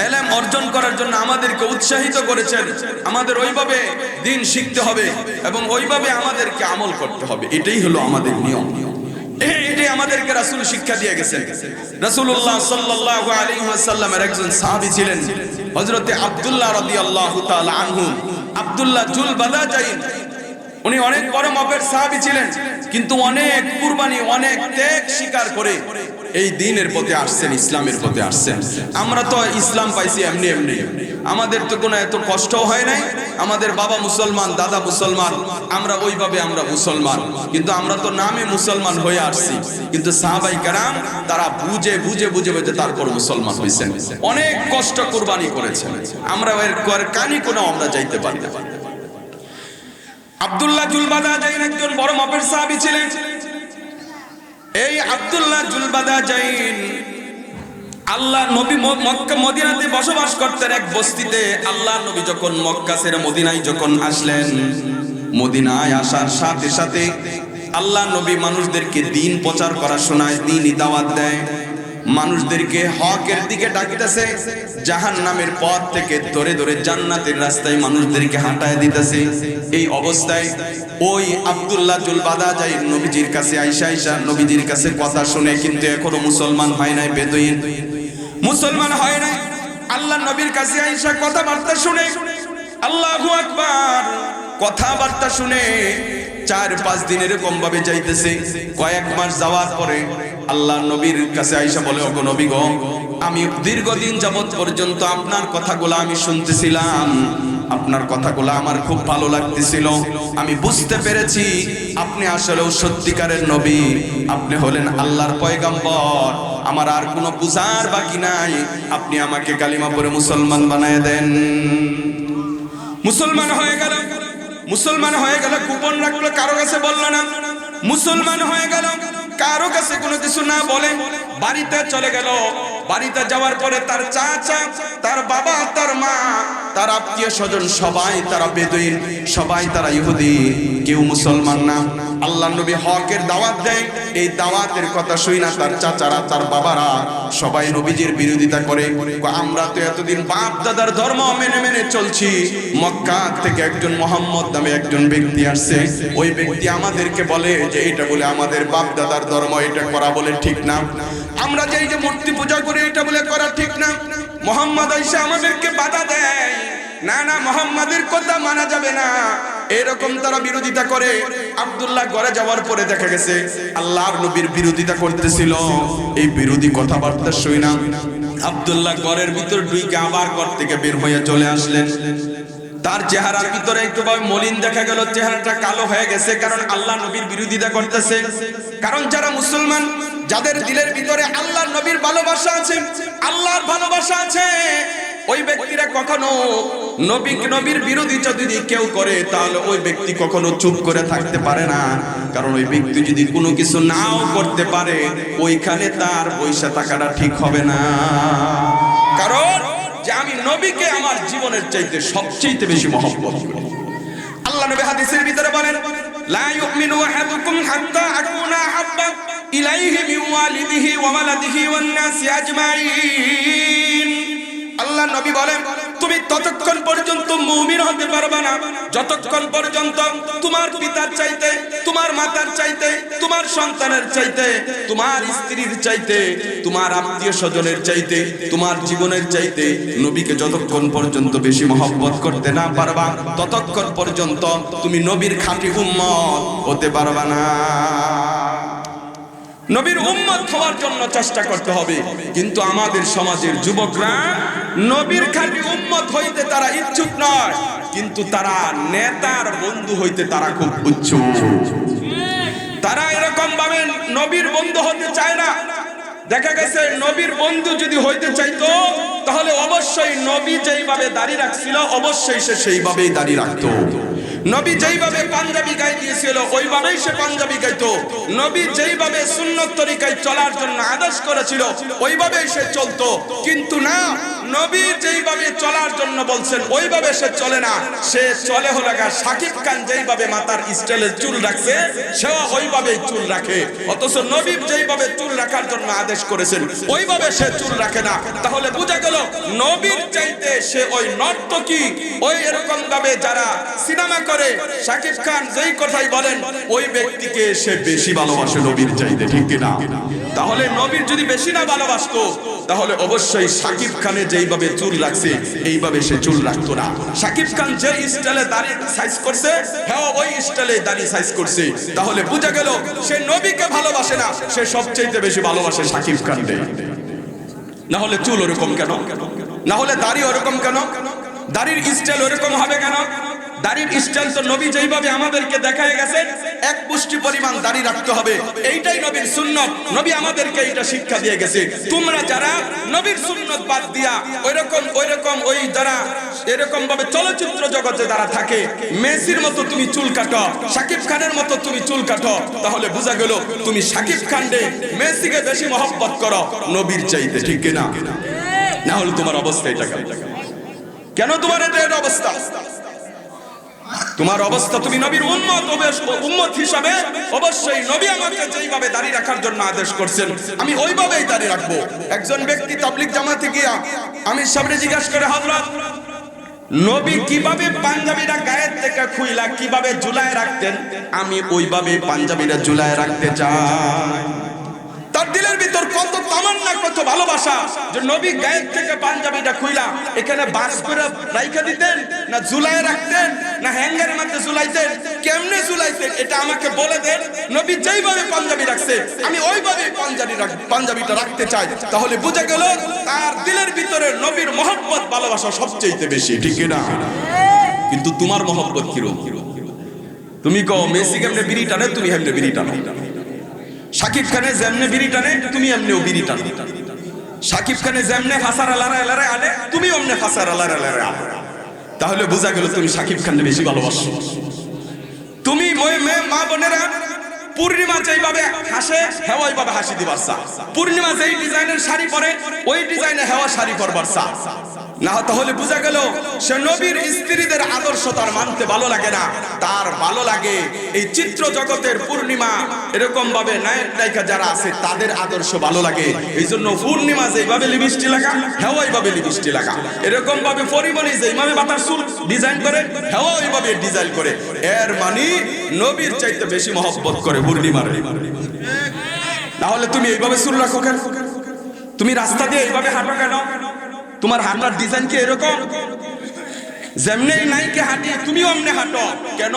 ইলম অর্জন করার জন্য আমাদেরকে উৎসাহিত করেছেন, আমাদের ওইভাবে দ্বীন শিখতে হবে এবং ওইভাবে আমাদেরকে আমল করতে হবে। এটাই হলো আমাদের নিয়ম, এটাই আমাদেরকে রাসূল শিক্ষা দিয়ে গেছেন। রাসূলুল্লাহ সাল্লাল্লাহু আলাইহি ওয়াসাল্লামের একজন সাহাবী ছিলেন হযরতে আব্দুল্লাহ রাদিয়াল্লাহু তাআলা আনহু, আব্দুল্লাহ জুলবাদাজাইন। উনি অনেক বড় মাপের সাহাবী ছিলেন, কিন্তু অনেক কুরবানি, অনেক ত্যাগ স্বীকার করে এই দ্বীনের পথে আসছেন, ইসলামের পথে আসছেন। আমরা তো ইসলাম পাইছি এমনি এমনি, আমাদের তো কোনো এত কষ্টও হয় নাই। আমাদের বাবা মুসলমান, দাদা মুসলমান, আমরা ওইভাবে আমরা মুসলমান, কিন্তু আমরা তো নামে মুসলমান হয়ে আসছি। কিন্তু সাহাবাই কেরাম তারা বুঝে বুঝে বুঝে বুঝে তারপর মুসলমান হয়েছেন, অনেক কষ্ট কুরবানি করেছেন। আমরা এর কানি কোনো আমরা যাইতে পারি না। আব্দুল্লাহ জুলবাদাজাইন একজন বড় মাপের সাহাবী ছিলেন। এই আব্দুল্লাহ জুলবাদাজাইন আল্লাহ নবী মক্কা মদিনাতে বসবাস করতেন এক বস্তিতে। আল্লাহ নবী যখন মক্কা ছেড়ে মদিনায় যখন আসলেন, মদিনায় আসার সাথে সাথে আল্লাহ নবী মানুষদেরকে দ্বীন প্রচার করা শোনায়, দ্বীনি দাওয়াত দেয়, মানুষদেরকে হকের দিকে ডাকিতেছে, জাহান্নামের পথ থেকে ধরে ধরে জান্নাতের রাস্তায় মানুষদেরকে হাঁটায় দিতেছে। এই অবস্থায় ওই আব্দুল্লাহ জুলবাদাজাইন নবীজির কাছে আইসা নবীজির কাছে কথা শুনে, কিন্তু এখনো মুসলমান হয় নাই, বেদুইন মুসলমান হয় নাই। আল্লাহ নবীর কাছে আইসা কথাবার্তা শুনে, আল্লাহু আকবার, কথাবার্তা শুনে 4-5 দিন এরকম ভাবে যাইতেছে। কয়েক মাস যাওয়ার পরে আল্লাহ নবীর কাছে আইসা বলে, ওগো নবী গো, আমি দীর্ঘদিন যাবত পর্যন্ত আপনার কথাগুলো আমি শুনতেছিলাম, আপনার কথাগুলো আমার খুব ভালো লাগতেছিল, আমি বুঝতে পেরেছি আপনি আসলেও সত্যিকারের নবী, আপনি হলেন আল্লাহর পয়গম্বর, আমার আর কোনো বুঝার বাকি নাই, আপনি আমাকে কালিমা পড়ে মুসলমান বানায় দেন। মুসলমান হয়ে গেল, মুসলমান হয়ে গেল, গোপন রাখলো, কারো কাছে বলল না। মুসলমান হয়ে গেল, কারো কাছে কোনো কিছু না বলে বাড়িতে চলে গেল। বাড়িতে যাওয়ার পরে তার চাচা, তার বাবা, তার মা, তার আত্মীয় স্বজন সবাই তারা বেদুইন, সবাই তারা ইহুদি, কেউ মুসলমান না। আল্লাহ নবী হকের দাওয়াত দেয়, এই দাওয়াতের কথা শুই না তার চাচারা, তার বাবারা সবাই নবীজির বিরোধিতা করে। আমরা তো এতদিন বাপ দাদার ধর্ম মেনে মেনে চলছি, মক্কা থেকে একজন মোহাম্মদ নামে একজন ব্যক্তি আসছে, ওই ব্যক্তি আমাদেরকে বলে যে এটা বলে আমাদের বাপ দাদার ধর্ম, এটা করা বলে ঠিক না। আমরা যে এই যে মূর্তি পূজা করি, এটা বলে করা ঠিক না। মোহাম্মদ আইসা আমাদেরকে বাধা দেয়, না না, মোহাম্মদের কথা মানা যাবে না, এরকম তারা বিরোধিতা করে। আব্দুল্লাহ ঘরে যাওয়ার পরে দেখা গেছে আল্লাহর নবীর বিরোধিতা করতেছিল। এই বিরোধী কথাবার্তা শুই না আব্দুল্লাহ ঘরের ভিতর ঢুকে আবার ঘর থেকে বের হয়ে চলে আসলেন। তার চেহারার ভিতরে একটু মলিন দেখা গেল, চেহারাটা কালো হয়ে গেছে, কারণ আল্লাহ নবীর বিরোধিতা করতেছে। কারণ যারা মুসলমান, যাদের দিলের ভিতরে আল্লাহর নবীর ভালোবাসা আছে, আল্লাহর ভালোবাসা আছে, ওই ব্যক্তিরা কখনো নবীর বিরোধিতা যদি কেউ করে, তাহলে ওই ব্যক্তি কখনো চুপ করে থাকতে পারে না। কারণ ওই ব্যক্তি যদি কোনো কিছু নাও করতে পারে, ওইখানে তার বৈশা থাকাটা ঠিক হবে না। কারণ যে আমি নবীকে আমার জীবনের চাইতে সবচেয়ে বেশি মহব্বত করি। আল্লাহ নবী হাদিসের ভিতরে বলেন, লা ইউমিনু আহাদুকুম হাত্তা আকুনা হাব্বা ইলাইহি মিন ওয়ালিদিহি ওয়া ওয়ালাদিহি ওয়ান নাসি আজমাইন। আল্লাহ নবী বলেন, তুমি ততক্ষণ পর্যন্ত মুমিন হতে পারবে না যতক্ষণ পর্যন্ত তোমার পিতার চাইতে, তোমার মাতার চাইতে, তোমার সন্তানের চাইতে, তোমার স্ত্রীর চাইতে, তোমার আত্মীয় স্বজনের চাইতে, তোমার জীবনের চাইতে নবীকে যতক্ষণ পর্যন্ত বেশি মহব্বত করতে না পারবা, ততক্ষণ পর্যন্ত তুমি নবীর খাঁটি উম্মত হতে পারবা না। নবীর উম্মত হওয়ার জন্য চেষ্টা করতে হবে। কিন্তু আমাদের সমাজের যুবকরা নবীর খাঁটি উম্মত হইতে তারা ইচ্ছুক নয়। কিন্তু তারা নেতার বন্ধু হইতে তারা খুব উচ্চ। তারা এরকম ভাবে নবীর বন্ধু হতে চায় না। দেখা গেছে নবীর বন্ধু যদি হইতে চাইতো তাহলে অবশ্যই নবী যেইভাবে দাড়ি রাখছিল অবশ্যই সে সেইভাবেই দাড়ি রাখতো। নবী যেইভাবে পাঞ্জাবি গায়ে দিয়েছিল ওইভাবেই সে পাঞ্জাবি গাইতো। নবী যেইভাবে সুন্নত তরিকায় চলার জন্য আদেশ করেছিল ওইভাবেই সে চলতো। কিন্তু না, নবী যেইভাবে চলার জন্য বলছেন ওইভাবে সে চলে না। সে চলে হলো শাকিব খান যেইভাবে মাথার স্টাইলে চুল রাখছে সেও ওইভাবেই চুল রাখে। অথচ নবী যেইভাবে চুল রাখার জন্য আদেশ করেছেন ওইভাবে সে চুল রাখে না। তাহলে বোঝা গেল নবীর চাইতে সে ওই নর্তকী, ওই এরকম ভাবে যারা সিনেমা করে শাকিব খান যেই কথাই বলেন ওই ব্যক্তিকে সে বেশি ভালোবাসে নবীর চাইতে, ঠিক কিনা? তাহলে নবীর যদি বেশি না ভালোবাসতো তাহলে অবশ্যই শাকিব খানে যেইভাবে চুল রাখছে এইভাবে সে চুল রাখতো না। শাকিব খান যে স্টাইলে দাড়ি সাইজ করছে হ্যাঁ ওই স্টাইলে দাড়ি সাইজ করছে। তাহলে বোঝা গেল সে নবীকে ভালোবাসে না, সে সবচেয়ে বেশি ভালোবাসে শাকিব খানকে। না হলে চুল ওরকম কেন? না হলে দাড়ি ওরকম কেন? দাড়ির স্টাইল ওরকম হবে কেন? দাড়ির স্টাইল তো নবী যেইভাবে আমাদেরকে দেখায় গেছে এক পুষ্টি পরিমাণ দাড়ি রাখতে হবে, এইটাই নবীর সুন্নত। নবী আমাদেরকে এইটা শিক্ষা দিয়ে গেছে। তোমরা যারা নবীর সুন্নত বাদ দিয়া ওইরকম ওই যারা এরকম ভাবে চলচ্চিত্র জগতে যারা থাকে মেসির মতো তুমি চুল কাটো, শাকিব খানের মতো তুমি চুল কাটো, তাহলে বোঝা গেল তুমি শাকিব খানকে মেসিকে বেশি মহব্বত করো নবীর চাইতে, ঠিক কিনা? না হলে তোমার অবস্থা এটা কেন? তোমার এটা অবস্থা, তোমার অবস্থা তুমি নবীর উম্মত হিসাবে অবশ্যই নবী আমাকে যেইভাবে দাড়ি রাখার জন্য আদেশ করছেন আমি ওইভাবেই দাড়ি রাখবো। একজন ব্যক্তি তাবলীগ জামাতে গিয়া আমির সামনে জিজ্ঞাসা করে, হযরত নবী কিভাবে পাঞ্জাবিটা গায়ের থেকে খুইলা কিভাবে ঝুলায় রাখতেন? আমি ওইভাবে পাঞ্জাবিটা ঝুলায় রাখতে চাই। তার দিলের ভিতর কত তামান্না, কত ভালোবাসা যে নবী গায়ের থেকে পাঞ্জাবিটা খুইলা এখানে বাস করে রাইখা দিতেন, না ঝুলায় রাখতেন, না হ্যাঙ্গারের মধ্যে ঝুলাইতেন, কেমনে ঝুলাইতেন এটা আমাকে বলে দেন। নবী যেইভাবে পাঞ্জাবি রাখছে আমি ওইভাবে পাঞ্জাবিটা রাখতে চাই। তাহলে বুঝা গেল তার দিলের ভিতরে নবীর মহব্বত ভালোবাসা সবচেয়ে বেশি, ঠিক না? কিন্তু তোমার মহব্বত কিরকম? তুমি কও মেসি কেমনে বিড়ি টানে, তুমি হেমনে বিড়ি টানো। শাকিব খানে যেমনে বিড়ি টানে তুমি এমনিও বিড়ি টানো। শাকিব খানে যেমনে ফাসার আলারে আনে তুমি অমনে ফাসার আলারে আনে। তাহলে বোঝা গেল তুমি শাকিব খানকে বেশি ভালোবাসো। তুমি মা বোনেরা পূর্ণিমা যেইভাবে হাসে হেওয়া ওইভাবে হাসি দিবার চা। পূর্ণিমা যেই ডিজাইনের শাড়ি পরে ওই ডিজাইনে হেওয়া শাড়ি পরবার চা। না তাহলে বোঝা গেল সে নবীর স্ত্রীদের আদর্শ তার মানতে ভালো লাগে না, তার ভালো লাগে এই চিত্র জগতের পূর্ণিমা এরকম ভাবে নায়ক নায়িকা যারা আছে তাদের আদর্শ ভালো লাগে। এই জন্য পূর্ণিমা যেইভাবে লিপস্টিক লাগা হেওয়া ওইভাবে লিপস্টিক লাগা, এরকম ভাবে পরিমণি যেইভাবে মাথার চুল ডিজাইন করে হেওয়া ওইভাবে ডিজাইন করে। এর মানে নবীর চাইতে বেশি মহব্বত করে পূর্ণিমার। তাহলে তুমি এইভাবে চুল রাখো কেন? তুমি রাস্তা দিয়ে এইভাবে হাঁটো কেন? তোমার হাঁটার ডিজাইন কি এরকম? যেমনি নাইকে হাঁটি তুমি অমনে হাঁটো কেন?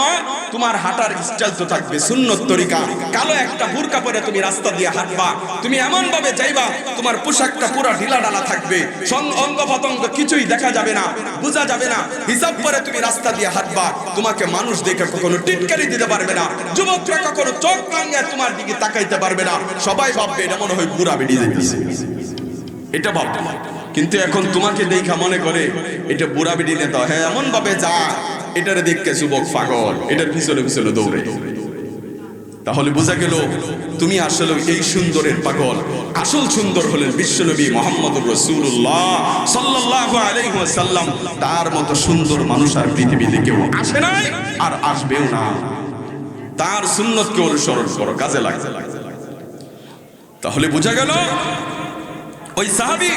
তোমার হাঁটার স্টাইল তো থাকবে সুন্নত তরিকা। কালো একটা বুরকা পরে তুমি রাস্তা দিয়ে হাঁটবা, তুমি এমন ভাবে যাইবা তোমার পোশাকটা পুরো ঢিলা ঢালা থাকবে, অঙ্গ পতঙ্গ কিছুই দেখা যাবে না, বোঝা যাবে না। হিজাব পরে তুমি রাস্তা দিয়ে হাঁটবা, তোমাকে মানুষ দেখে কখনো টিটকারি দিতে পারবে না, যুবকরা কখনো চোখ রাঙিয়ে তোমার দিকে তাকাইতে পারবে না। সবাই ভাববে এটা মনে হয় বুড়া বেরিয়ে যাইতেছে, এটা ভাববে। কিন্তু এখন তোমাকে দেখা মনে করে এটা বুড়া বেটি নেতা, হ্যাঁ এমন ভাবে যা এটারে দেখকে যুবক পাগল, এটার পিছনে পিছনে দৌড়ে। তাহলে বোঝা গেল তুমি আসলে এই সুন্দরের পাগল। আসল সুন্দর হলেন বিশ্বনবী মুহাম্মদুর রাসূলুল্লাহ সাল্লাল্লাহু আলাইহি ওয়াসাল্লাম। তার মতো সুন্দর মানুষ আর পৃথিবীতে কেউ আসে নাই আর আসবেও না। তার সুন্নতকে অনুসরণ করো, কাজে লাগে। তাহলে বোঝা গেল ওই সাহাবী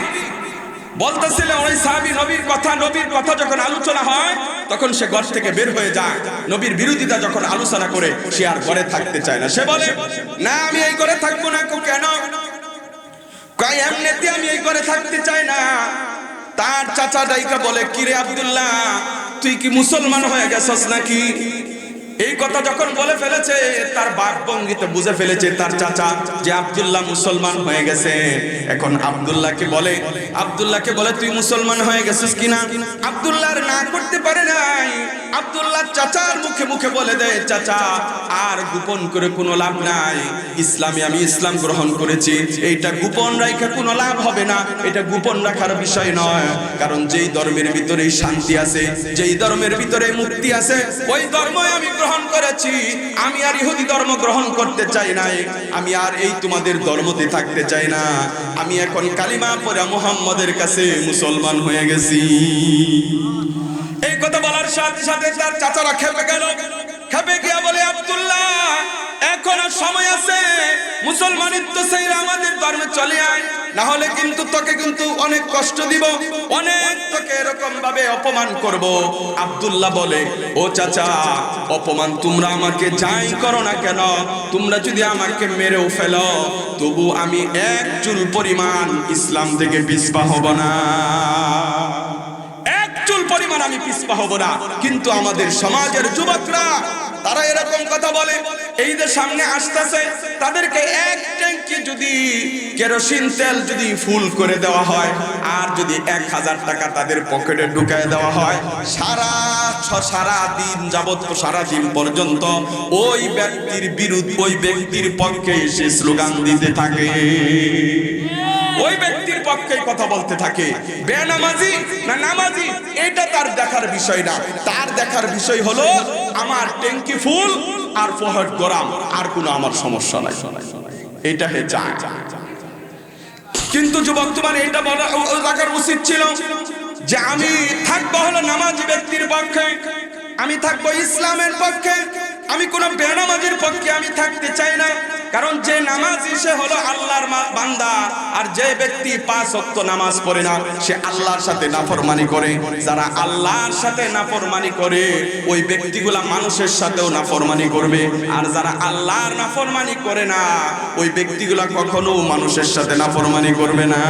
বলতেছিলেন, ওই সাহাবী নবীর কথা যখন আলোচনা হয় তখন সে ঘর থেকে বের হয়ে যায়। নবীর বিরোধিতা যখন আলোচনা করে সে আর ঘরে থাকতে চায় না। সে বলে না আমি এই ঘরে থাকবো না। কেন? কয় এমনিতে আমি এই ঘরে থাকতে চাই না। তার চাচা ডাইকা বলে কিরে আব্দুল্লাহ তুই কি মুসলমান হয়ে গেছস নাকি? এই কথা যখন বলে ফেলেছে তার বাক ভঙ্গিতে বুঝে ফেলেছে তার চাচা যে আব্দুল্লাহ মুসলমান হয়ে গেছে। এখন আব্দুল্লাহকে বলে তুই মুসলমান হয়ে গেছিস কিনা? আব্দুল্লাহর না করতে পারে নাই। আব্দুল্লাহ চাচার মুখে মুখে বলে দেয়, চাচা আর গোপন করে কোনো লাভ নাই, ইসলামে আমি ইসলাম গ্রহণ করেছি, এইটা গোপন রাখা কোনো লাভ হবে না, এটা গোপন রাখার বিষয় নয়। কারণ যেই ধর্মের ভিতরে শান্তি আছে, যেই ধর্মের ভিতরে মুক্তি আছে, ওই ধর্মই আমি গ্রহণ করেছি। আমি আর ইহুদি ধর্ম গ্রহণ করতে চাই নাই, আমি আর এই তোমাদের ধর্মতে থাকতে চাই না, আমি এখন কালিমা পড়ে মুহাম্মদের কাছে মুসলমান হয়ে গেছি। এই কথা বলার সাথে সাথে তার চাচারা খেপে গেল। খেপে গিয়া বলে, আব্দুল্লাহ এখনো সময় আছে, মুসলমানিত্ব ছেড়ে আমাদের ধর্মে চলে আয়, না হলে কিন্তু তোকে কিন্তু অনেক কষ্ট দিব, অনেক তোকে এরকম ভাবে অপমান করব। আব্দুল্লাহ বলে, ও চাচা, অপমান তোমরা আমাকে যাই করো না কেন, তোমরা যদি আমাকে মেরেও ফেলো, তবু আমি এক চুল পরিমাণ ইসলাম থেকে পিছপা হব না, এক চুল পরিমাণ আমি পিছপা হব না। কিন্তু আমাদের সমাজের যুবকরা তারা এরকম কথা বলে, এই যে সামনে আসতেছে তাদেরকে এক ট্যাঙ্কি যদি কেরোসিন তেল যদি ফুল করে দেওয়া হয়, আর যদি 1000 টাকা তাদের পকেটে ঢুকায় দেওয়া হয়, সারা দিন যাবত, সারা দিন পর্যন্ত ওই ব্যক্তির বিরুদ্ধে, ওই ব্যক্তির পক্ষে সে স্লোগান দিতে থাকে, ওই ব্যক্তির পক্ষে কথা বলতে থাকে। বেনামাজি না নামাজি এটা তার দেখার বিষয় না, তার দেখার বিষয় হলো আমার ট্যাঙ্কি ফুল আর ফহদ গরম, আর কোনো আমার সমস্যা নাই, এটা হে চায়। কিন্তু যুবক, তোমার এটা বলা রাখার উচিত ছিল যে আমি থাকবো হলো নামাজি ব্যক্তির পক্ষে, আমি থাকবো ইসলামের পক্ষে, আমি কোনো বেনামাজির পক্ষে আমি থাকতে চাই না। কারণ যে নামাজি সে হলো আল্লাহর বান্দা, আর যে ব্যক্তি 5 ওয়াক্ত নামাজ পড়ে না সে আল্লাহর সাথে নাফরমানি করে। যারা আল্লাহর সাথে নাফরমানি করে ওই ব্যক্তিগুলা মানুষের সাথেও নাফরমানি করবে, আর যারা আল্লাহর নাফরমানি করে না ওই ব্যক্তিগুলা কখনো মানুষের সাথে নাফরমানি করবে না।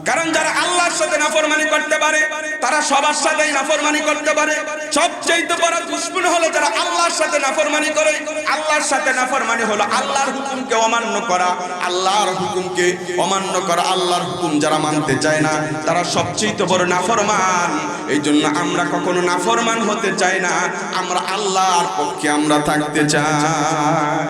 কারণ যারা আল্লাহর সাথে নাফরমানি করতে পারে তারা সবার সাথেই নাফরমানি করতে পারে। সবচেয়ে বড় দুশমন হলো যারা আল্লাহর সাথে নাফরমানি করে। আল্লাহর সাথে নাফরমানি হলো আল্লাহর হুকুমকে অমান্য করা, আল্লাহর হুকুমকে অমান্য করা। আল্লাহর হুকুম যারা মানতে চায় না তারা সবচেয়ে বড় নাফরমান। এই জন্য আমরা কখনো নাফরমান হতে চাই না, আমরা আল্লাহর পক্ষে আমরা থাকতে চাই।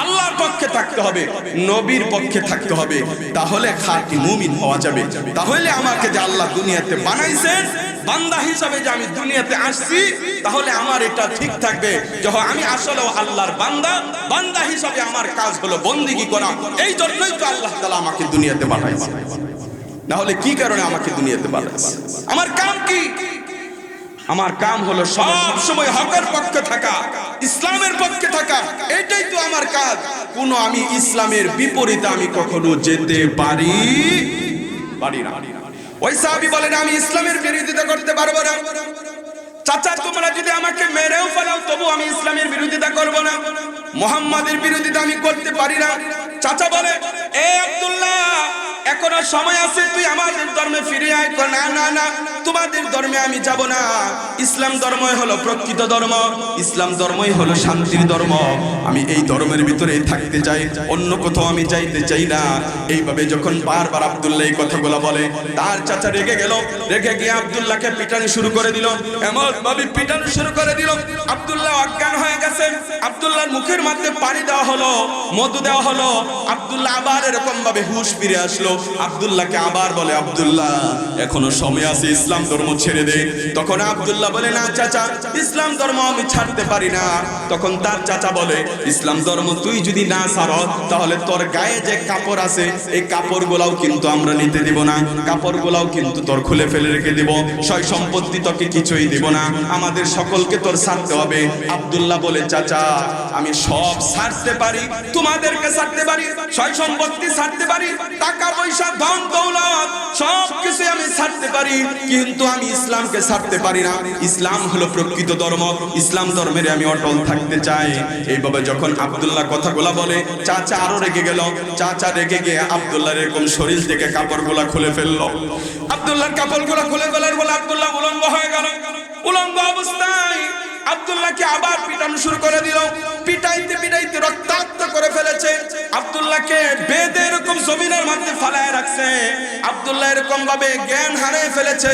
আল্লাহর পক্ষে থাকতে হবে, নবীর পক্ষে থাকতে হবে, তাহলে খাঁটি মুমিন হওয়া যাবে। তাহলে আমাকে যে আল্লাহ দুনিয়াতে বানাইছেন বান্দা হিসাবে যে আমি দুনিয়াতে আসছি, তাহলে আমার এটা ঠিক থাকবে যে আমি আসলে আল্লাহর বান্দা, বান্দা হিসাবে আমার কাজ হলো বন্দেগী করা। এই জন্যই তো আল্লাহ তাআলা আমাকে দুনিয়াতে পাঠাইছেন, না হলে কি কারণে আমাকে দুনিয়াতে পাঠাইছেন? আমার কাম কি? আমার কাম হলো সব সময় হকের পক্ষে থাকা, ইসলামের পক্ষে থাকা, এটাই তো আমার কাজ। কোনো আমি ইসলামের বিপরীতে আমি কখনো যেতে পারি না। ওই সাহাবী বলেন, আমি ইসলামের বিরোধিতা করতে পারবো না। চাচা, তোমরা যদি আমাকে মেরেও ফেলাও তবু আমি ইসলামের বিরোধিতা করব না, মুহাম্মাদের বিরোধিতা আমি করতে পারি না। চাচা বলে, এ আব্দুল্লাহ, এখনো সময় আছে, তুই আমাদের ধর্মে ফিরে আয়। না না না, তোমাদের ধর্মে আমি যাব না। ইসলাম ধর্মই হলো প্রকৃত ধর্ম, ইসলাম ধর্মই হলো শান্তির ধর্ম। আমি এই ধর্মের ভিতরে থাকতে চাই, অন্য কোথাও আমি যাইতে চাই না। এইভাবে যখন বারবার আব্দুল্লাহ এই কথাগুলো বলে, তার চাচা রেগে গেল। রেগে গিয়ে আব্দুল্লাহকে পিটানো শুরু করে দিল, এমন ভাবে পিটানো শুরু করে দিল আব্দুল্লাহ অজ্ঞান হয়ে গেছে। আব্দুল্লাহর মুখের মধ্যে পানি দেওয়া হলো, মধু দেওয়া হলো। আব্দুল্লাহ আবার এরকম ভাবে হুঁশ ফিরে আসলো। আব্দুল্লাহকে আবার বলে, আব্দুল্লাহ এখনো সময় আছে, ইসলাম ধর্ম ছেড়ে দে। তখন আব্দুল্লাহ বলে, না চাচা, ইসলাম ধর্ম আমি ছাড়তে পারি না। তখন তার চাচা বলে, ইসলাম ধর্ম তুই যদি না ছাড় তাহলে তোর গায়ে যে কাপড় আছে এই কাপড়গুলাও কিন্তু আমরা নিতে দিব না, কাপড়গুলাও কিন্তু তোর খুলে ফেলে রেখে দিব, সয় সম্পত্তি তোকে কিছুই দিব না, আমাদের সকলকে তোর ছাড়তে হবে। আব্দুল্লাহ বলে, চাচা আমি সব ছাড়তে পারি, তোমাদেরকে ছাড়তে পারি, সয় সম্পত্তি ছাড়তে পারি, টাকা পয়সা ধন দৌলত সব কিছু আমি ছাড়তে পারি, কিন্তু আমি ইসলামকে ছাড়তে পারি না। ইসলাম হলো প্রকৃত ধর্ম, ইসলাম ধর্মের আমি অটল থাকতে চাই। এইভাবে যখন আব্দুল্লাহ কথাগুলা বলে, চাচা আরো রেগে গেল। চাচা রেগে গিয়ে আব্দুল্লাহর এরকম শরীর থেকে কাপড়গুলা খুলে ফেললো। আব্দুল্লাহর কাপড়গুলা খুলে ফেলার বলে আব্দুল্লাহ উলঙ্গ হয়ে গেল। উলঙ্গ অবস্থায় আব্দুল্লাহকে আবার পিটানো শুরু করে দিল। পিটাইতে পিটাইতে রক্তাক্ত করে ফেলেছে। আব্দুল্লাহকে বেঁধে এরকম জমিনের মধ্যে ফালায় রাখছে। আব্দুল্লাহ এরকম ভাবে জ্ঞান হারিয়ে ফেলেছে।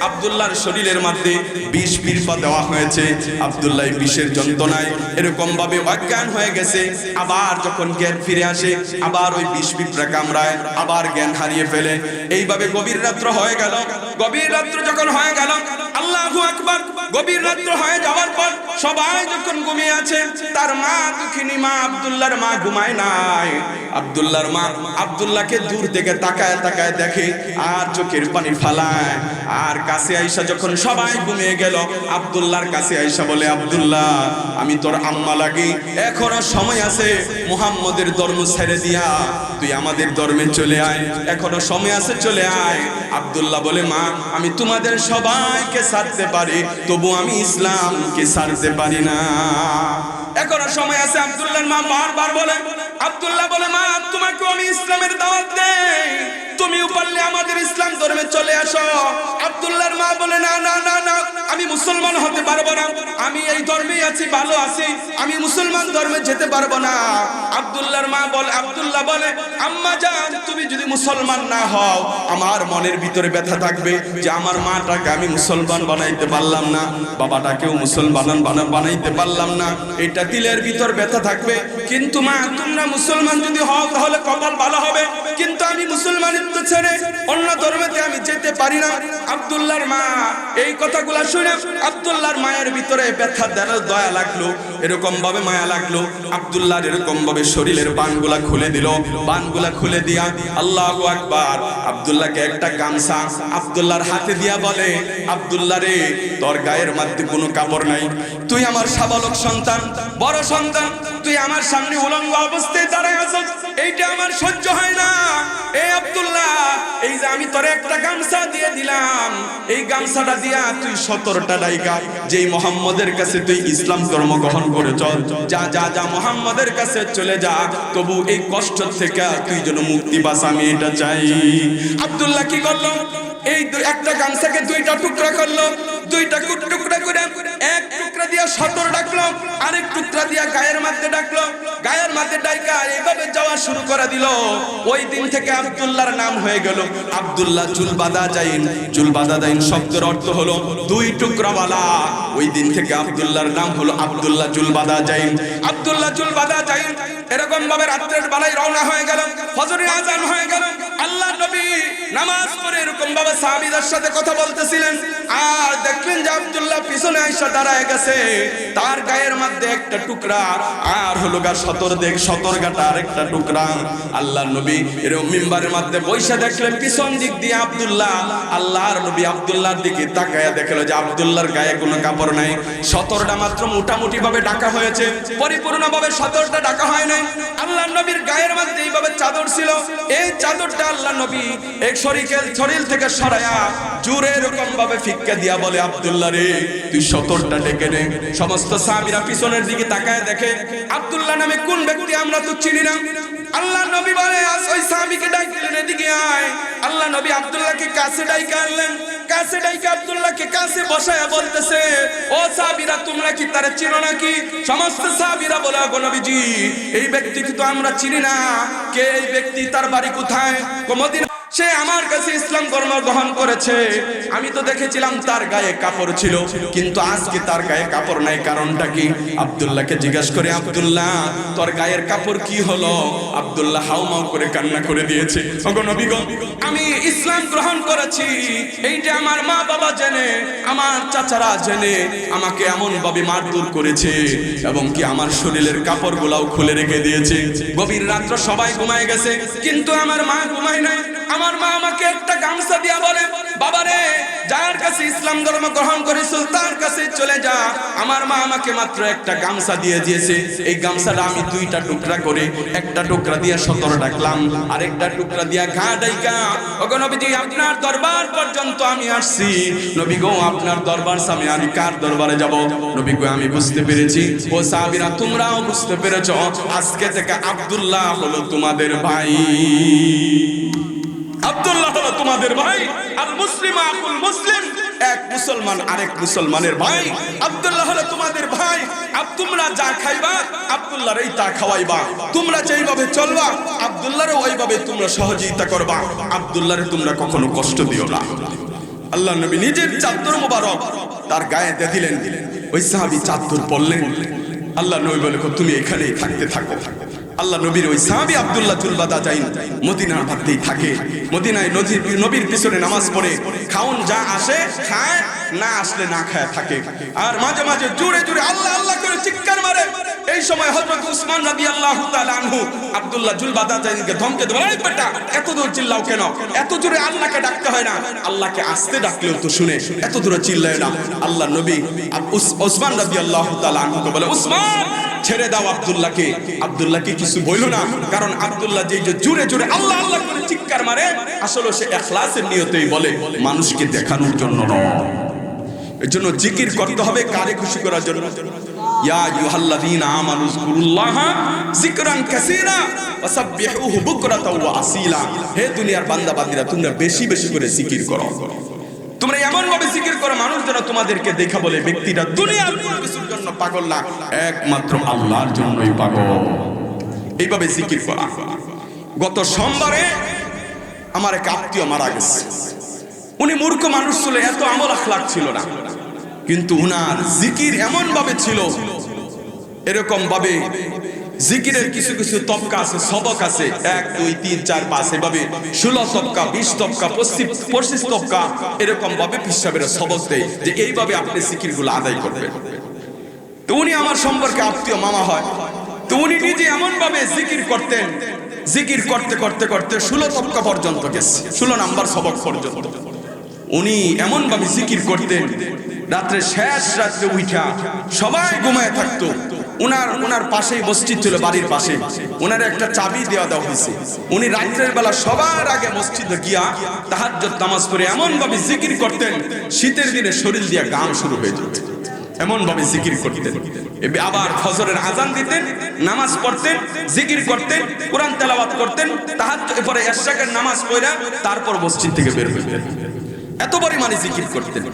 আব্দুল্লাহর শরীরের মধ্যে বিষ পিরপা দেওয়া হয়েছে। আব্দুল্লাহ বিষের যন্ত্রণায় এরকম ভাবে অজ্ঞান হয়ে গেছে। আবার যখন জ্ঞান ফিরে আসে, আবার ওই বিষ পিঁপড়া কামড়ায়, আবার জ্ঞান হারিয়ে ফেলে। এইভাবে গভীর রাত্র হয়ে গেল। গভীর রাত্র যখন হয়ে গেল, আল্লাহু আকবার, গভীর রাত্র হয়ে যাওয়ার পর সবাই যখন ঘুমিয়ে আছে, তার মা, দুঃখিনী মা, আব্দুল্লাহর মা ঘুমায় নাই। আব্দুল্লাহর মা আব্দুল্লাহকে দূর থেকে তাকায় তাকায় দেখে আর চোখের পানি ফালায়। আর কাছে আইসা যখন সবাই ঘুমিয়ে গেল, আব্দুল্লাহর কাছে আইসা বলে, আব্দুল্লাহ, আমি তোর আম্মা লাগি, এখনো সময় আছে, মুহাম্মদের ধর্ম ছেড়ে দিয়া তুই আমাদের ধর্মে চলে আয়, এখনো সময় আছে, চলে আয়। আব্দুল্লাহ বলে, মা, আমি তোমাদের সবাইকে ছাড়তে পারি, তবু আমি ইসলামকে ছাড়তে পারি না, এখনো সময় আছে। আব্দুল্লাহর মা বারবার বলে। আব্দুল্লাহ বলে, মা, তোমাকে আমি ইসলামের দাওয়াত দেই, তুমিও পারলে আমাদের ইসলাম ধর্মে চলে আসো। আব্দুল্লাহর মা বলে, না না না না, আমি মুসলমান হতে পারবো না, আমি এই ধর্মেই আছি, ভালো আছি, আমি মুসলমান ধর্মে যেতে পারবো না। আব্দুল্লাহর মা বলে, আব্দুল্লাহ বলে, আম্মা জান, তুমি যদি মুসলমান না হও, আমার মনের ভিতরে ব্যথা থাকবে যে আমার মাটাকে আমি মুসলমান বানাইতে পারলাম না, বাবাটাকেও মুসলমান বানাইতে পারলাম না, এটা দিলের ভিতর ব্যথা থাকবে। কিন্তু মা, তোমরা মুসলমান যদি হও তাহলে কপাল ভালো হবে, কিন্তু আমি মুসলমানিত্ব ছেড়ে অন্য ধর্মেতে আমি যেতে পারি না। আব্দুল্লাহর মা এই কথাগুলা শুনে আব্দুল্লাহর মায়ের ভিতরে ব্যথা দয়া লাগলো, এরকম ভাবে মায়া লাগলো। আব্দুল্লাহর এরকম ভাবে শরীরের বানগুলা খুলে দিল। বানগুলা খুলে দিয়া আল্লাহু আকবার, আব্দুল্লাহকে একটা গামছা আব্দুল্লাহর হাতে দিয়া বলে, আব্দুল্লাহ রে, তোর গায়ের মধ্যে কোনো কাপড় নাই, তুই আমার শাবালক সন্তান, বড় সন্তান, তুই আমার সামনে উলঙ্গ অবস্থায় দাঁড়ায় আছিস, এইটা আমার সহ্য হয় না। এই আব্দুল্লাহ, এই যে আমি তোরে একটা গামছা দিয়ে দিলাম, এই গামছাটা দিয়া তুই 17টা ডাইকা যেই মুহাম্মদের কাছে তুই ইসলাম ধর্ম গ্রহণ করে চল, যা যা যা, মুহাম্মদের কাছে চলে যা, তবু এই কষ্ট থেকে তুই যেন মুক্তি পাস, আমি এটা চাই। আব্দুল্লাহ কি করলো? এই একটা গামছাকে দুইটা টুকরা করলো, দুইটা টুকরা করে এক টুকরা দিয়া 17 ডাকলো, আরেক টুকরা দিয়া গায়ের মধ্যে ডাকলো, গায়ের মধ্যে ডাইকা এইভাবে যাওয়া শুরু করে দিল। ওই দিন থেকে আব্দুল্লাহর নাম হয়ে গেল আব্দুল্লাহ জুলবাদাজাইন। জুলবাদাজাইন শব্দের অর্থ হলো দুই টুকরাওয়ালা। ওই দিন থেকে আব্দুল্লাহর নাম হলো আব্দুল্লাহ জুলবাদাজাইন। আব্দুল্লাহ জুলবাদাজাইন এরকম ভাবে রাত্রের বেলায় রওনা হয়ে গেল, ফজরের আজান হয়ে গেল। আল্লাহর নবী নামাজ পড়ে এরকম ভাবে সাহাবীদের সাথে কথা বলতেছিলেন, আর দেখলেন যে আব্দুল্লাহ পিছনে আইসা দাঁড়ায় গেছে, তার গায়ের মধ্যে একটা টুকরা আর হলো গা 17 গাটা আরেকটা টুকরা। আল্লাহর নবী এরকম মিম্বারের মধ্যে বৈশা দেখলেন, পিছন দিক দিয়ে আব্দুল্লাহ। আল্লাহর নবী আব্দুল্লাহর দিকে তাকায়া দেখলো যে আব্দুল্লাহর গায়ে কোনো কাপড় নাই। 17টা মাত্র মোটামুটি ভাবে ঢাকা হয়েছে, পরিপূর্ণ ভাবে 17টা ঢাকা হয় নাই। আল্লাহর নবীর গায়ের মধ্যে এইভাবে চাদর ছিল, এই চাদরটা আল্লাহর নবী এক শরীর থেকে সরায়া জোরে এরকম ভাবে ফিক্কা দিয়া বলে, আব্দুল্লাহ রে, তুই 17টা ডেকে নে। সমস্ত সাহাবীরা পিছনের দিকে তাকায় দেখে আব্দুল্লাহ নামে কোন ব্যক্তি আমরা তো চিনি না। আল্লাহর নবী বলে, ওই সাহাবীকে ডাকলেন, এদিকে আয়। আল্লাহ নবী আব্দুল্লাহকে কাছে ডাইকা আনলেন, কাছে ডাইকা আব্দুল্লাহকে কাছে বসায়া বলতেছে, ও সাহাবীরা, তোমরা কি তারে চিনো নাকি? সমস্ত সাহাবীরা বলে, গো নবীজি, এই ব্যক্তিকে তো আমরা চিনি না। কে এই ব্যক্তি? তার বাড়ি কোথায়? মদিনা। সে আমার কাছে ইসলাম ধর্ম গ্রহণ করেছে, আমি তো দেখেছিলাম তার গায়ে কাপড় ছিল, কিন্তু আজকে তার গায়ে কাপড় নাই, কারণটা কি? আব্দুল্লাহকে জিজ্ঞাসা করে, আব্দুল্লাহ, তোর গায়ের কাপড় কি হলো? আব্দুল্লাহ হাউমাউ করে কান্না করে দিয়েছে, ওগো নবী গো, আমি ইসলাম গ্রহণ করেছি, এইটা আমার মা বাবা জেনে, আমার চাচারা জেনে আমাকে এমন ভাবে মারধর করেছে, এবং কি আমার শরীরের কাপড়গুলাও খুলে রেখে দিয়েছে। গভীর রাত্র সবাই ঘুমায় গেছে, কিন্তু আমার মা ঘুমায় নাই। আমার মা আমাকে একটা গামছা দিয়া বলে, বাবারে, যার কাছে ইসলাম ধর্ম গ্রহণ করেছ তার কাছে চলে যা। আমার মা আমাকে মাত্র একটা গামছা দিয়ে দিয়েছে, এই গামছাটা আমি 2টা টুকরা করে, একটা টুকরা দিয়া 17 ডাকলাম, আরেকটা টুকরা দিয়া ঘা ডাইকা, ওগো নবীজি, আপনার দরবার পর্যন্ত আমি আসছি। নবী গো, আপনার দরবার সামনে আমি কার দরবারে যাব? নবী গো, আমি বুঝতে পেরেছি। ও সাহাবীরা, তোমরাও বুঝতে পেরেছো, আজকে থেকে আব্দুল্লাহ হলো তোমাদের ভাই। আব্দুল্লাহ হলো তোমাদের ভাই। আল মুসলিম আকুল মুসলিম, এক মুসলমান আরেক মুসলমানের ভাই। আব্দুল্লাহ হলো তোমাদের ভাই। তোমরা যা খাইবা আব্দুল্লাহর এই তা খাওয়াইবা, তোমরা যেইভাবে চলবা আব্দুল্লাহর ওইভাবে তোমরা সহযোগিতা করবা, আব্দুল্লাহরে তোমরা কখনো কষ্ট দিও না। আল্লাহ নবী নিজের চাদর মোবারক তার গায়ে দিয়ে দিলেন। ওই সাহাবী চাদর পরলেন। আল্লাহ নবী বলে তুমি এখানেই থাকতে থাকো। আল্লাহ নবীর ওই সাহাবী আব্দুল্লাহ জুলবাদা যাইন মদিনার মধ্যেই থাকে। মদিনায় নবীর পিছনে নামাজ পড়ে, খাউন যা আসে খায়, না আসলে না খায় থাকে। আর মাঝে মাঝে জোরে জোরে আল্লাহ আল্লাহ করে চিৎকার মারে। এই সময় হযরত উসমান রাদিয়াল্লাহু তাআলা আনহু আব্দুল্লাহ জুলবাদা যাইনকে ধমকে দেয়, এই বেটা এত দূর চিল্লাও কেন? এত জোরে আল্লাহকে ডাকতে হয় না? আল্লাহকে আস্তে ডাকলেও তো শুনে, এত দূরে চিল্লায় না। আল্লাহ নবী উসমান রাদিয়াল্লাহু তাআলা আনহুকে বলে, উসমান ছেড়ে দাও আব্দুল্লাহকে। আব্দুল্লাহকে কিছু বইল না, কারণ আব্দুল্লাহ যে জোরে জোরে আল্লাহ আল্লাহ করে চিৎকার মারে, আসলে সে ইখলাসের নিয়তেই বলে, মানুষকে দেখানোর জন্য নয়। এজন্য জিকির করতে হবে কারে খুশি করার জন্য। ইয়া আইয়ুহাল্লাযীনা আমানু যকুরুল্লাহা যিকরান কাসীরা ওয়াসাব্বিহুহু বুকরাতাও ওয়া আসীলা। হে দুনিয়ার বান্দা বান্দীরা, তোমরা বেশি বেশি করে জিকির করো। তোমরা এমন ভাবে জিকির করো মানুষ যেন তোমাদেরকে দেখা বলে ব্যক্তিটা দুনিয়ার কোনো কিছুর জন্য পাগল না, একমাত্র আল্লাহর জন্যই পাগল। এইভাবে জিকির করা। গত সোমবারে আমার এক আত্মীয় মারা গেছে। উনি মূর্খ মানুষ ছিল, এত আমল আখলাক ছিল না, কিন্তু উনার জিকির এমন ভাবে ছিল, এরকম ভাবে জিকিরের কিছু কিছু তবকা আছে, সবক আছে, 1 2 3 4 5 এভাবে 16 তবকা, 20 তবকা, 25 তবকা, এরকম ভাবে পিসাবের সবক দেয় যে এইভাবে আপনি জিকিরগুলো আদায় করবেন। তো উনি আমার সম্পর্কে আত্মীয় মামা হয়। তো উনি নিজে এমন ভাবে জিকির করতেন, জিকির করতে করতে করতে 16 তবকা পর্যন্ত গেছে, 16 নাম্বার সবক পর্যন্ত উনি এমন ভাবে জিকির করতেন। রাত্রে শেষ রাত্রে উঠা সবাই ঘুমায় থাকতো। উনার পাশেই মসজিদ ছিল, বাড়ির পাশে। উনার একটা চাবি দেওয়া হয়েছে। উনি রাত্রের বেলা সবার আগে মসজিদে গিয়া তাহাজ্জুদ নামাজ পড়ে এমন ভাবে জিকির করতেন, শীতের দিনে শরীর দিয়া গাম শুরু হয়ে যেত, এমন ভাবে জিকির করতেন। আবার ফজরের আজান দিতেন, নামাজ পড়তেন, জিকির করতেন, কোরআন তেলাওয়াত করতেন, তাহাজ্জুদ পরে ইশরাকের নামাজ পড়া তারপর মসজিদ থেকে বের হইতেন। এত পরিমাণে জিকির করতেন।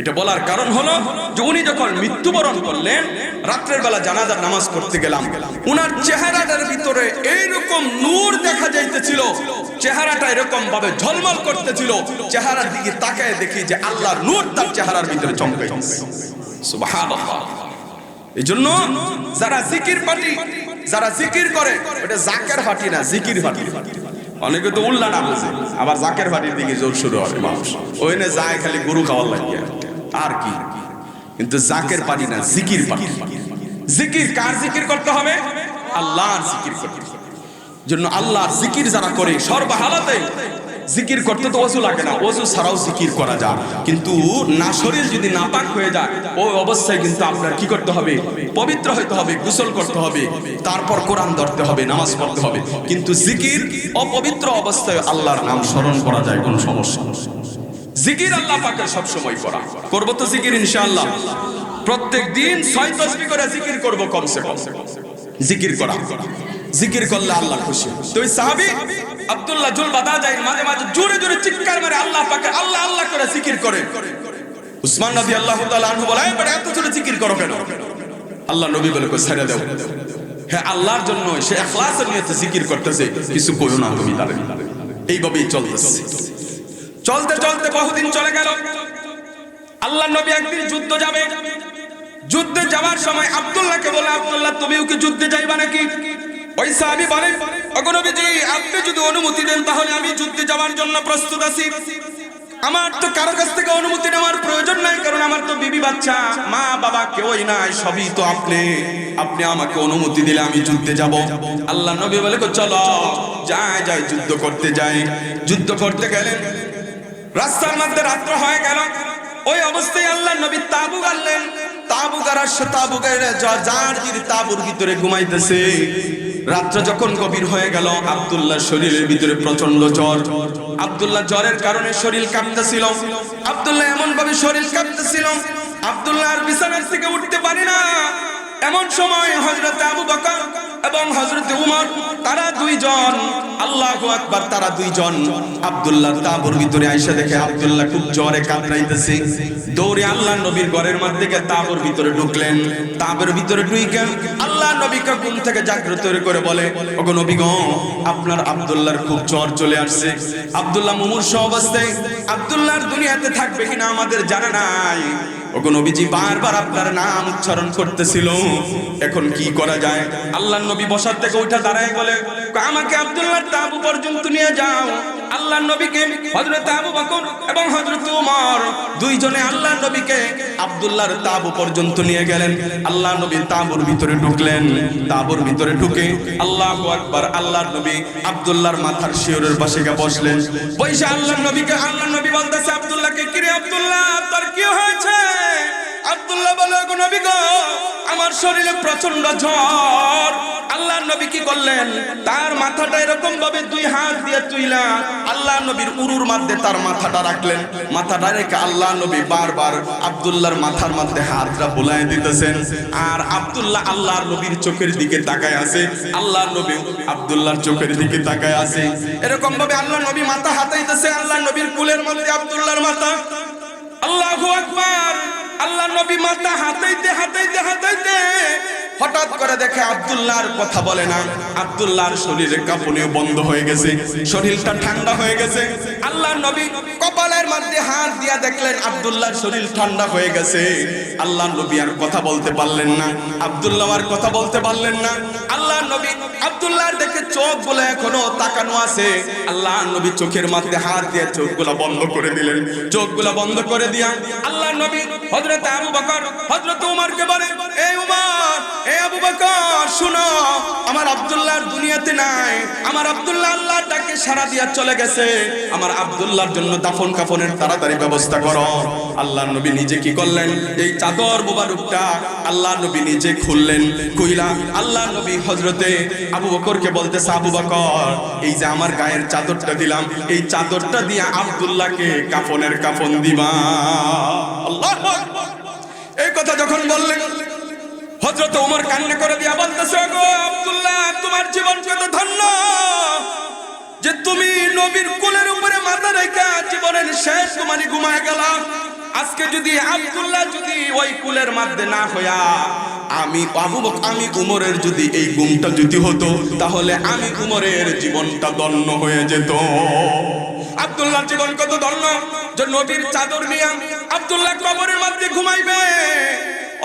এটা বলার কারণ হলো যে উনি যখন মৃত্যুবরণ করলেন, রাত্রের বেলা জানাজার নামাজ পড়তে গেলাম, উনার চেহারাটার ভিতরে এইরকম নূর দেখা যাইতেছিল, চেহারাটা এরকম ভাবে ঝলমল করতেছিল। চেহারার দিকে তাকায় দেখি যে আল্লাহর নূর তার চেহারার ভিতরে চমকাইতেছে। সুবহানাল্লাহ। এজন্য যারা জিকির পার্টি, যারা জিকির করে, এটা জাকের পার্টি না, জিকির পার্টি। অনেকে তো উল্লাটা বোঝে, আবার জাকের পার্টির দিকে জোর শুরু হয় মানুষ, ওইনে যায় খালি গরু খাওয়ার লাগে আর কি। কিন্তু জাকের পার্টি না, জিকির পার্টি। জিকির কার জিকির করতে হবে? আল্লাহর জিকির করতে হবে। জন্য আল্লাহর জিকির যারা করে সর্বহালাতে, জিকির করতে তো ওযু লাগে না, ওযু ছাড়াও জিকির করা যায়। কিন্তু না শরীর যদি নাপাক হয়ে যায়, ওই অবস্থায় কিন্তু আপনার কি করতে হবে? পবিত্র হইতে হবে, গোসল করতে হবে, তারপর কোরআন ধরতে হবে, নামাজ পড়তে হবে। কিন্তু জিকির অপবিত্র অবস্থায় আল্লাহর নাম স্মরণ করা যায়, কোনো সমস্যা নেই। জিকির আল্লাহ পাকের সব সময় করা। করব তো জিকির ইনশাআল্লাহ। প্রত্যেক দিন 6 তাসবিহ করে জিকির করব কমসে কম। জিকির করা, জিকির করলে আল্লাহ খুশি। তো ওই সাহাবী আব্দুল্লাহ জুলবাদা যায় মাঝে মাঝে জোরে জোরে চিৎকার মারে, আল্লাহ পাকে আল্লাহ আল্লাহ করে জিকির করে। উসমান রাদিয়াল্লাহু তাআলা আনহু বলে, বড় এত জোরে জিকির করো কেন? আল্লাহ নবী বলে, ছেড়ে দাও, হ্যাঁ আল্লাহর জন্য সে ইখলাসের নিয়তে জিকির করতেছে, কিছু কইও না তুমি তারে। এইভাবেই চলতেছে। চলতে চলতে বহুদিন চলে গেল। আল্লাহ নবী একদিন যুদ্ধ যাবে। যুদ্ধে যাওয়ার সময় আব্দুল্লাহকে বলে, আব্দুল্লাহ তুমিও কি যুদ্ধে যাইবা নাকি? ওই সাহাবী বলেন, ওগো নবীজি আপনি যদি অনুমতি দেন তাহলে আমি যুদ্ধে যাওয়ার জন্য প্রস্তুত আছি। আমার তো কারো কাছ থেকে অনুমতি নেওয়ার প্রয়োজন নাই, কারণ আমার তো বিবি বাচ্চা, মা বাবা কেউই নাই, সবই তো আপনি আমাকে অনুমতি দিলে আমি যুদ্ধে যাব। আল্লাহ নবী বলে, চলো যাই যাই যুদ্ধ করতে যাই। যুদ্ধ করতে গেলেন, রাস্তার মধ্যে রাত্র হয়ে গেল। ওই অবস্থায় আল্লাহ নবী তাবু গাড়লেন। তাবু গাড়ার তাবু গাড়ে জারজির তাবুর ভিতরে ঘুমাইতেছে। রাত্র যখন গভীর হয়ে গেল, আব্দুল্লাহ শরীরের ভিতরে প্রচন্ড জ্বর। আব্দুল্লাহ জ্বরের কারণে শরীর কাঁপতেছিল। আব্দুল্লাহ এমন ভাবে শরীর কাঁপতেছিল, আব্দুল্লাহ আর বিছানার থেকে উঠতে পারে না। এমন সময় হযরত আবু বকর এবং হযরত উমর তারা দুইজন, আল্লাহু আকবার, তারা দুইজন আব্দুল্লাহর তাঁবুর ভিতরে আয়েশা দেখে আব্দুল্লাহ খুব জ্বরে কাতরাইতেছে। দৌড়ে আল্লাহর নবীর ঘরের মধ্যে থেকে তাঁবুর ভিতরে ঢুকলেন। তাঁবুর ভিতরে ঢুকে আল্লাহর নবীকে ঘুম থেকে জাগ্রত করে বলে, ওগো নবী গো, আপনার আব্দুল্লাহর খুব জ্বর চলে আসছে। আব্দুল্লাহ মুমূর্ষু অবস্থায়, আব্দুল্লাহর দুনিয়াতে থাকবে কিনা আমাদের জানা নাই। ওগো নবীজি বারবার আপনার নাম উচ্চারণ করতেছিল, এখন কি করা যায়? আল্লাহর নবী বসার থেকে উঠে দাঁড়ায় বলে, আমাকে আব্দুল্লাহর তাঁবু পর্যন্ত নিয়ে যাও। আল্লাহর নবীকে হযরত আবু বকর এবং হযরত উমর দুইজনে আল্লাহর নবীকে আব্দুল্লাহর তাঁবু পর্যন্ত নিয়ে গেলেন। আল্লাহর নবী তাঁবুর ভিতরে ঢুকলেন। তাঁবুর ভিতরে ঢুকে আল্লাহু আকবার, আল্লাহর নবী আব্দুল্লাহর মাথার শিয়রের পাশে গিয়ে বসলেন। বৈশা আল্লাহর নবী বলতেছে আব্দুল্লাহকে, কিরে আব্দুল্লাহ, তোর কি হয়েছে? আব্দুল্লাহ বলে, গো নবী গো, আমার শরীরে প্রচন্ড জ্বর। আল্লাহর নবী কি করলেন? তার মাথাটা এরকম ভাবে দুই হাত দিয়ে তুইলা আল্লাহর নবীর উরুর মধ্যে তার মাথাটা রাখলেন। মাথাটা রেখে আল্লাহর নবী বারবার আব্দুল্লাহর মাথার মধ্যে হাতটা বুলায় দিতেছেন। আর আব্দুল্লাহ আল্লাহর নবীর চোখের দিকে তাকায় আছে, আল্লাহর নবী আব্দুল্লাহর চোখের দিকে তাকায় আছে। এরকম ভাবে আল্লাহর নবী মাথা হাতাইতেছে, আল্লাহর নবীর কুলের মধ্যে আব্দুল্লাহর মাথা। আল্লাহু আকবার। আল্লাহর নবী মাথা হাতাইতে হাতাইতে হাতাইতে হঠাৎ করে দেখে আব্দুল্লাহর কথা বলে না। আব্দুল্লাহর শরীরে কাঁপুনিও বন্ধ হয়ে গেছে, শরীরটা ঠান্ডা হয়ে গেছে। আল্লাহর নবী কপালের মধ্যে হাত দিয়া দেখলেন আব্দুল্লাহর শরীর ঠান্ডা হয়ে গেছে। আল্লাহর নবী আর কথা বলতে পারলেন না, আব্দুল্লাহ আর কথা বলতে পারলেন না। আল্লাহর নবী আব্দুল্লাহর দেখে চোখগুলো এখনো তাকানো আছে। আল্লাহর নবী চোখের মধ্যে হাত দিয়ে চোখগুলো বন্ধ করে দিলেন। চোখগুলো বন্ধ করে দিয়া আল্লাহর নবী হযরত আবু বকর হযরত উমরকে বলে, এই উমর, এই আবু বকর, শুনো, আমার আব্দুল্লাহর দুনিয়াতে নাই। আমার আব্দুল্লাহ আল্লাহর ডাকে সাড়া দিয়া চলে গেছে। আমার আব্দুল্লাহর জন্য দাফন কাফনের তাড়াতাড়ি ব্যবস্থা করো। আল্লাহর নবী নিজে কি করলেন? এই চাদর মোবারকটা আল্লাহর নবী নিজে খুললেন। কইলা আল্লাহর নবী হযরতে আবু বকরকে বলতেছে, আবু বকর, এই যে আমার গায়ের চাদরটা দিলাম, এই চাদরটা দিয়ে আব্দুল্লাহকে কাফনের কাফন দিবা। আল্লাহু আকবার। এই কথা যখন বললেন, হযরত ওমর কান্না করে দিয়া বলতেছে, গো আব্দুল্লাহ, তোমার জীবন কত ধন্য যে তুমি নবীর কোলের উপরে মাথা রেখে জীবনের শেষ তোমার ঘুমায় গেলা। আজকে যদি আব্দুল্লাহ যদি ওই কুলের মধ্যে না হইয়া আমি উমরের যদি এই ঘুমটা যদি হতো, তাহলে আমি উমরের জীবনটা ধন্য হয়ে যেত। আব্দুল্লাহর জীবন কত ধন্য যে নবীর চাদর নিয়ে আব্দুল্লাহ কবরের মধ্যে ঘুমাইবে।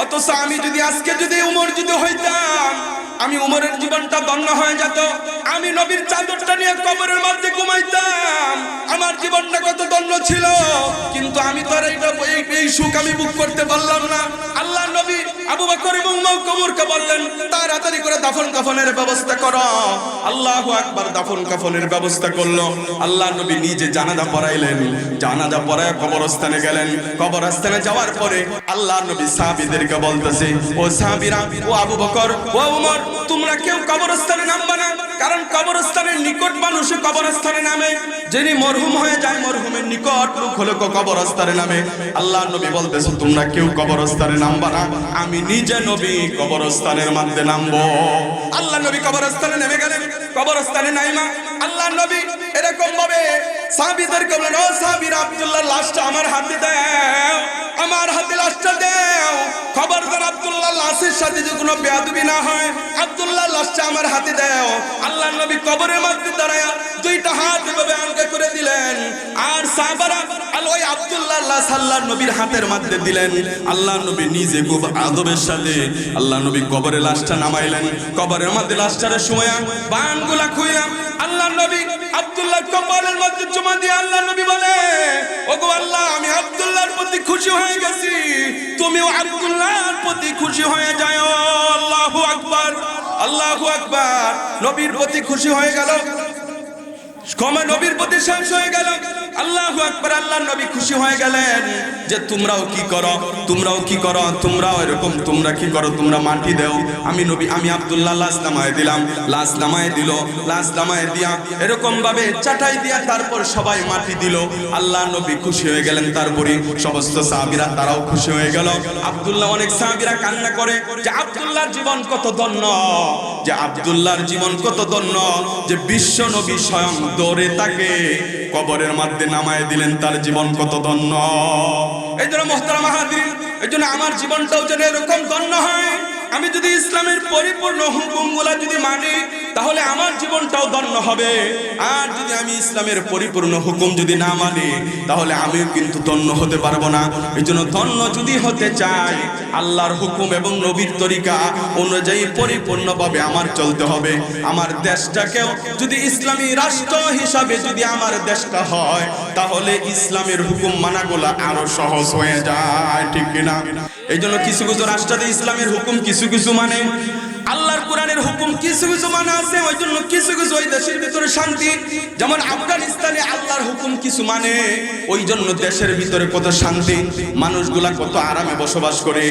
অথচ আমি যদি আজকে যদি উমর যদি হইতাম, আমি উমরের জীবনটা ধন্য হয়ে যেত। আমি নবীর চাদরটা নিয়ে কবরের মধ্যে ঘুমাইতাম, আমার জীবনটা কত ধন্য ছিল। কিন্তু আমি তো আর এই সুখ আমি বুক করতে পারলাম না। আল্লাহ নবী আবু বকর এবং উমরকে বললেন, তাড়াতাড়ি করে দাফন কাফনের ব্যবস্থা করো। আল্লাহু আকবার। দাফন কাফনের ব্যবস্থা করলো। আল্লাহ নবী নিজে জানাজা পড়াইলেন। জানাজা পড়ায় কবরস্থানে গেলেন। কবরস্থানে যাওয়ার পরে আল্লাহ নবী সাহাবীদেরকে বলতেছে, ও সাহাবীরা, ও আবু বকর, ও উমর, তোমরা কেউ কবরস্থানে নামবা না, কারণ কবরস্থানের নিকট মানুষ কবরস্থানে নামে। যিনি মরহুম হয়ে যায়, মরহুমের নিকট লোক হলো কবরস্থানে নামে। আল্লাহ নবী বলতেছে, তোমরা কেউ কবরস্থানে নামবা না, আমি নিজে নবী কবরস্থানের মধ্যে নামবো। আল্লাহ নবী কবরস্থানে নেমে গেলেন। কবরস্থানে নাইমা আল্লাহ নবী এরকম ভাবে সাহাবীদেরকে বললেন, ও সাহাবীরা, আব্দুল্লাহর লাশটা আমার হাতে দাও, আমার হাতে লাশটা দাও। খবরদার আব্দুল্লাহর লাশের সাথে যে কোনো বেয়াদবি না হয়, আব্দুল্লাহর লাশটা আমার হাতে দাও। আল্লাহ নবী কবরের মধ্যে দাঁড়ায়া দুইটা হাত এভাবে আলগা করে দিলেন। আর সাহাবারা ওই আব্দুল্লাহর লাশ আল্লাহর নবীর হাতের মধ্যে দিলেন। আল্লাহ নবী নিজে খুব আদবের সাথে আল্লাহ নবী কবরে লাশটা নামাইলেন। কবরের মধ্যে লাশটার সময় বানগুলা খুইলাম আল্লাহ নবী আব্দুল্লাহ কপালের মধ্যে চুমা দিয়ে আল্লাহ নবী বলে, ওগো আল্লাহ, আমি আব্দুল্লাহর প্রতি খুশি হয়ে গেছি, তুমিও আব্দুল্লাহর প্রতি খুশি হয়ে যাও। আল্লাহু আকবার, আল্লাহু আকবার। নবীর প্রতি খুশি হয়ে গেল, ক্ষমা নবীর প্রতি শেষ হয়ে গেল। আল্লাহু আকবার। আল্লাহর নবী খুশি হয়ে গেলেন যে তোমরাও কি করো, তোমরাও এরকম, তোমরা কি করো, তোমরা মাটি দাও। আমি আব্দুল্লাহ লাশ নামায় দিলাম, লাশ নামায় দিল, লাশ নামায় দিয়া এরকম ভাবে চাটাই দিয়া তারপর সবাই মাটি দিল। আল্লাহর নবী খুশি হয়ে গেলেন, তারপরে সমস্ত সাহাবীরা তারাও খুশি হয়ে গেল। আব্দুল্লাহ, অনেক সাহাবীরা কান্না করে যে আব্দুল্লাহর জীবন কত ধন্য, যে আব্দুল্লাহর জীবন কত ধন্য, যে বিশ্ব নবী স্বয়ং দৌড়ে তাকে কবরের মধ্যে নামায় দিলেন, তার জীবন কত ধন্য। এই জন্য মুহতারাম হাজিরিন, এই জন্য আমার জীবনটাও যেন এরকম ধন্য হয়। আমি যদি ইসলামের পরিপূর্ণ হুকুমগুলা যদি মানি তাহলে আমার জীবনটাও ধন্য হবে। আর যদি আমি ইসলামের পরিপূর্ণ হুকুম যদি না মানি তাহলে আমিও কিন্তু ধন্য হতে পারবো না। এই জন্য ধন্য যদি হতে চাই আল্লাহর হুকুম এবং নবীর তরিকা অনুযায়ী পরিপূর্ণভাবে আমার চলতে হবে। আমার দেশটাকেও যদি ইসলামী রাষ্ট্র হিসাবে যদি আমার দেশটা হয় তাহলে ইসলামের হুকুম মানাগুলা আরো সহজ হয়ে যায়, ঠিক কিনা? এই জন্য কিছু কিছু রাষ্ট্রে ইসলামের হুকুম কিছু কিছু মানে, আল্লাহর কোরআনের হুকুম কিছু কিছু মানা আছে, ওই জন্য কিছু কিছু ওই দেশের ভিতরে শান্তি। যেমন আফগানিস্তানে আল্লাহর হুকুম কিছু মানে, ওই জন্য দেশের ভিতরে কত শান্তি, মানুষগুলা কত আরামে বসবাস করে।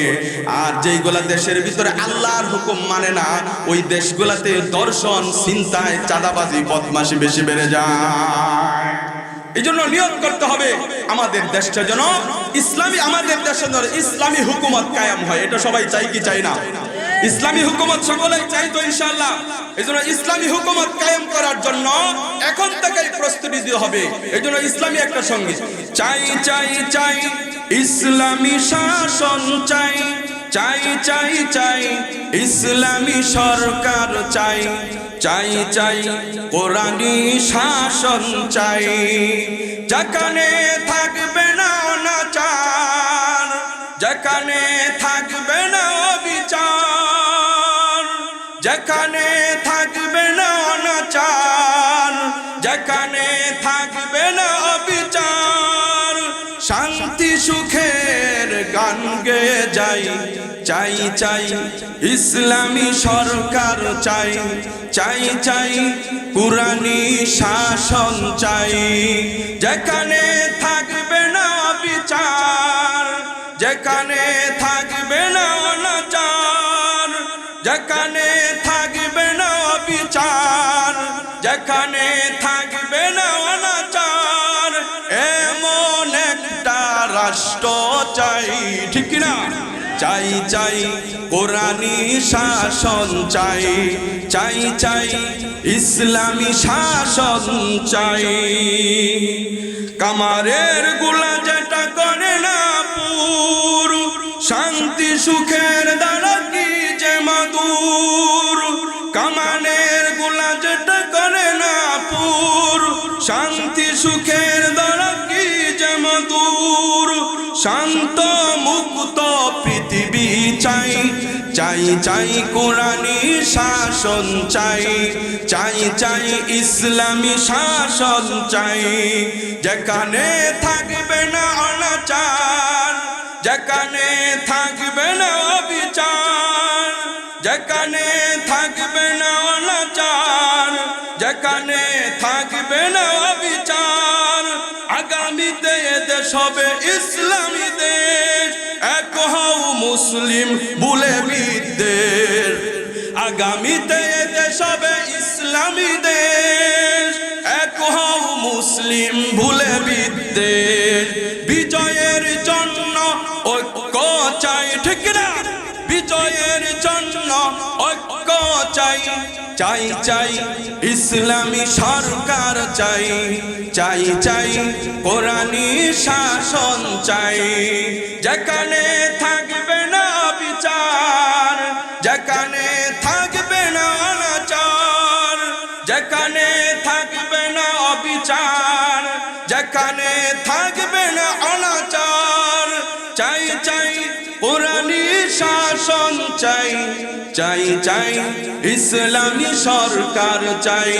আর যেইগুলা দেশের ভিতরে আল্লাহর হুকুম মানে না, ওই দেশগুলাতে দর্শন, ছিনতাই, চাঁদাবাজি, বদমাশি বেশি বেড়ে যায়। এই জন্য নিয়ত করতে হবে আমাদের দেশটা যেন ইসলামী, আমাদের দেশে যেন ইসলামী হুকুমত কায়েম হয়। এটা সবাই চাই কি চাই না? ইসলামী হুকুমত সকলেই চাই তো ইনশাআল্লাহ। এই জন্য ইসলামী হুকুমত কায়েম করার জন্য এখন থেকেই প্রস্তুতি দিতে হবে। এই জন্য ইসলামী একটা সঙ্গীত চাই চাই চাই, ইসলামী শাসন চাই, চাই চাই চাই, ইসলামী সরকার চাই, চাই চাই কোরআনী শাসন চাই। যেখানে থাকবে না অনাচার, যেখানে থাকবে না অবিচার, যেখানে থাকবে না অনাচার, যেখানে থাকবে না অবিচার, শান্তি সুখের গান গেয়ে যাই, চাই চাই ইসলামী সরকার চাই, চাই চাই কুরআনী শাসন চাই। যেখানে থাকবে না বিচার, যেখানে থাকবে না অনাচার, যেখানে থাকবে না বিচার, যেখানে থাকবে না অনাচার, এমন একটা রাষ্ট্র চাই, ঠিক কিনা? চাই চাই কোরআনী শাসন চাই, চাই চাই ইসলামী শাসন চাই। কামারের গুলা যেটা করে না পুর, শান্তি সুখের দ্বারা কি যে মাদুর। কামানের গুলা যেটা করে না পুর, শান্তি সুখের দ্বারা কি যে মাদুর। শান্ত মুক্ত পৃথিবী চাই, চাই চাই কোরআনী শাসন চাই, চাই চাই ইসলামী শাসন চাই। যেখানে থাকবে না অনাচার, যেখানে থাকবে না অবিচার, যেখানে থাকবে না অনাচার, যেখানে থাকবে না অবিচার, আগামীতে এদেশ হবে ইসলামী দেশ। এক হও মুসলিম ভুলে বিদ্বেষ, আগামীতে এদেশ হবে ইসলামী দেশ। এক হও মুসলিম ভুলে বিদ্বেষ, বিজয়ের জন্য ঐক্য চাই, ঠিক না? বিজয়ের জন্য ঐক্য চাই, চাই চাই ইসলামী সরকার চাই, চাই চাই কোরআনী শাসন চাই। যেখানে থাকবে না বিচার, যেখানে থাকবে না অনাচার, যেখানে থাকবে না অবিচার, যেখানে থাকবে না অনাচার, চাই চাই কোরআনী শাসন চাই, চাই চাই ইসলামী সরকার চাই।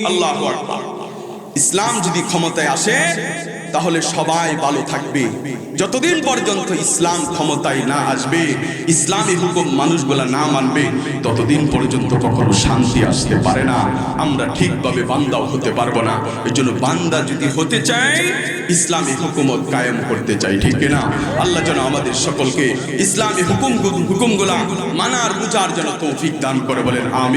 আল্লাহু আকবার। ইসলাম যদি ক্ষমতায় আসে তাহলে সবাই ভালো থাকবে। যতদিন পর্যন্ত ইসলাম ক্ষমতায় না আসবে, ইসলামী হুকুম মানুষগুলা না মানবে, ততদিন পর্যন্ত কখনো শান্তি আসতে পারে না। আমরা ঠিকভাবে বান্দাও হতে পারবো না। এই জন্য বান্দা যদি হতে চাই, ইসলামী হুকুমত কায়েম করতে চাই, ঠিক কিনা? আল্লাহ যেন আমাদের সকলকে ইসলামী হুকুমগুলা মানার বুঝার জন্য তৌফিক দান করে, বলেন আমিন।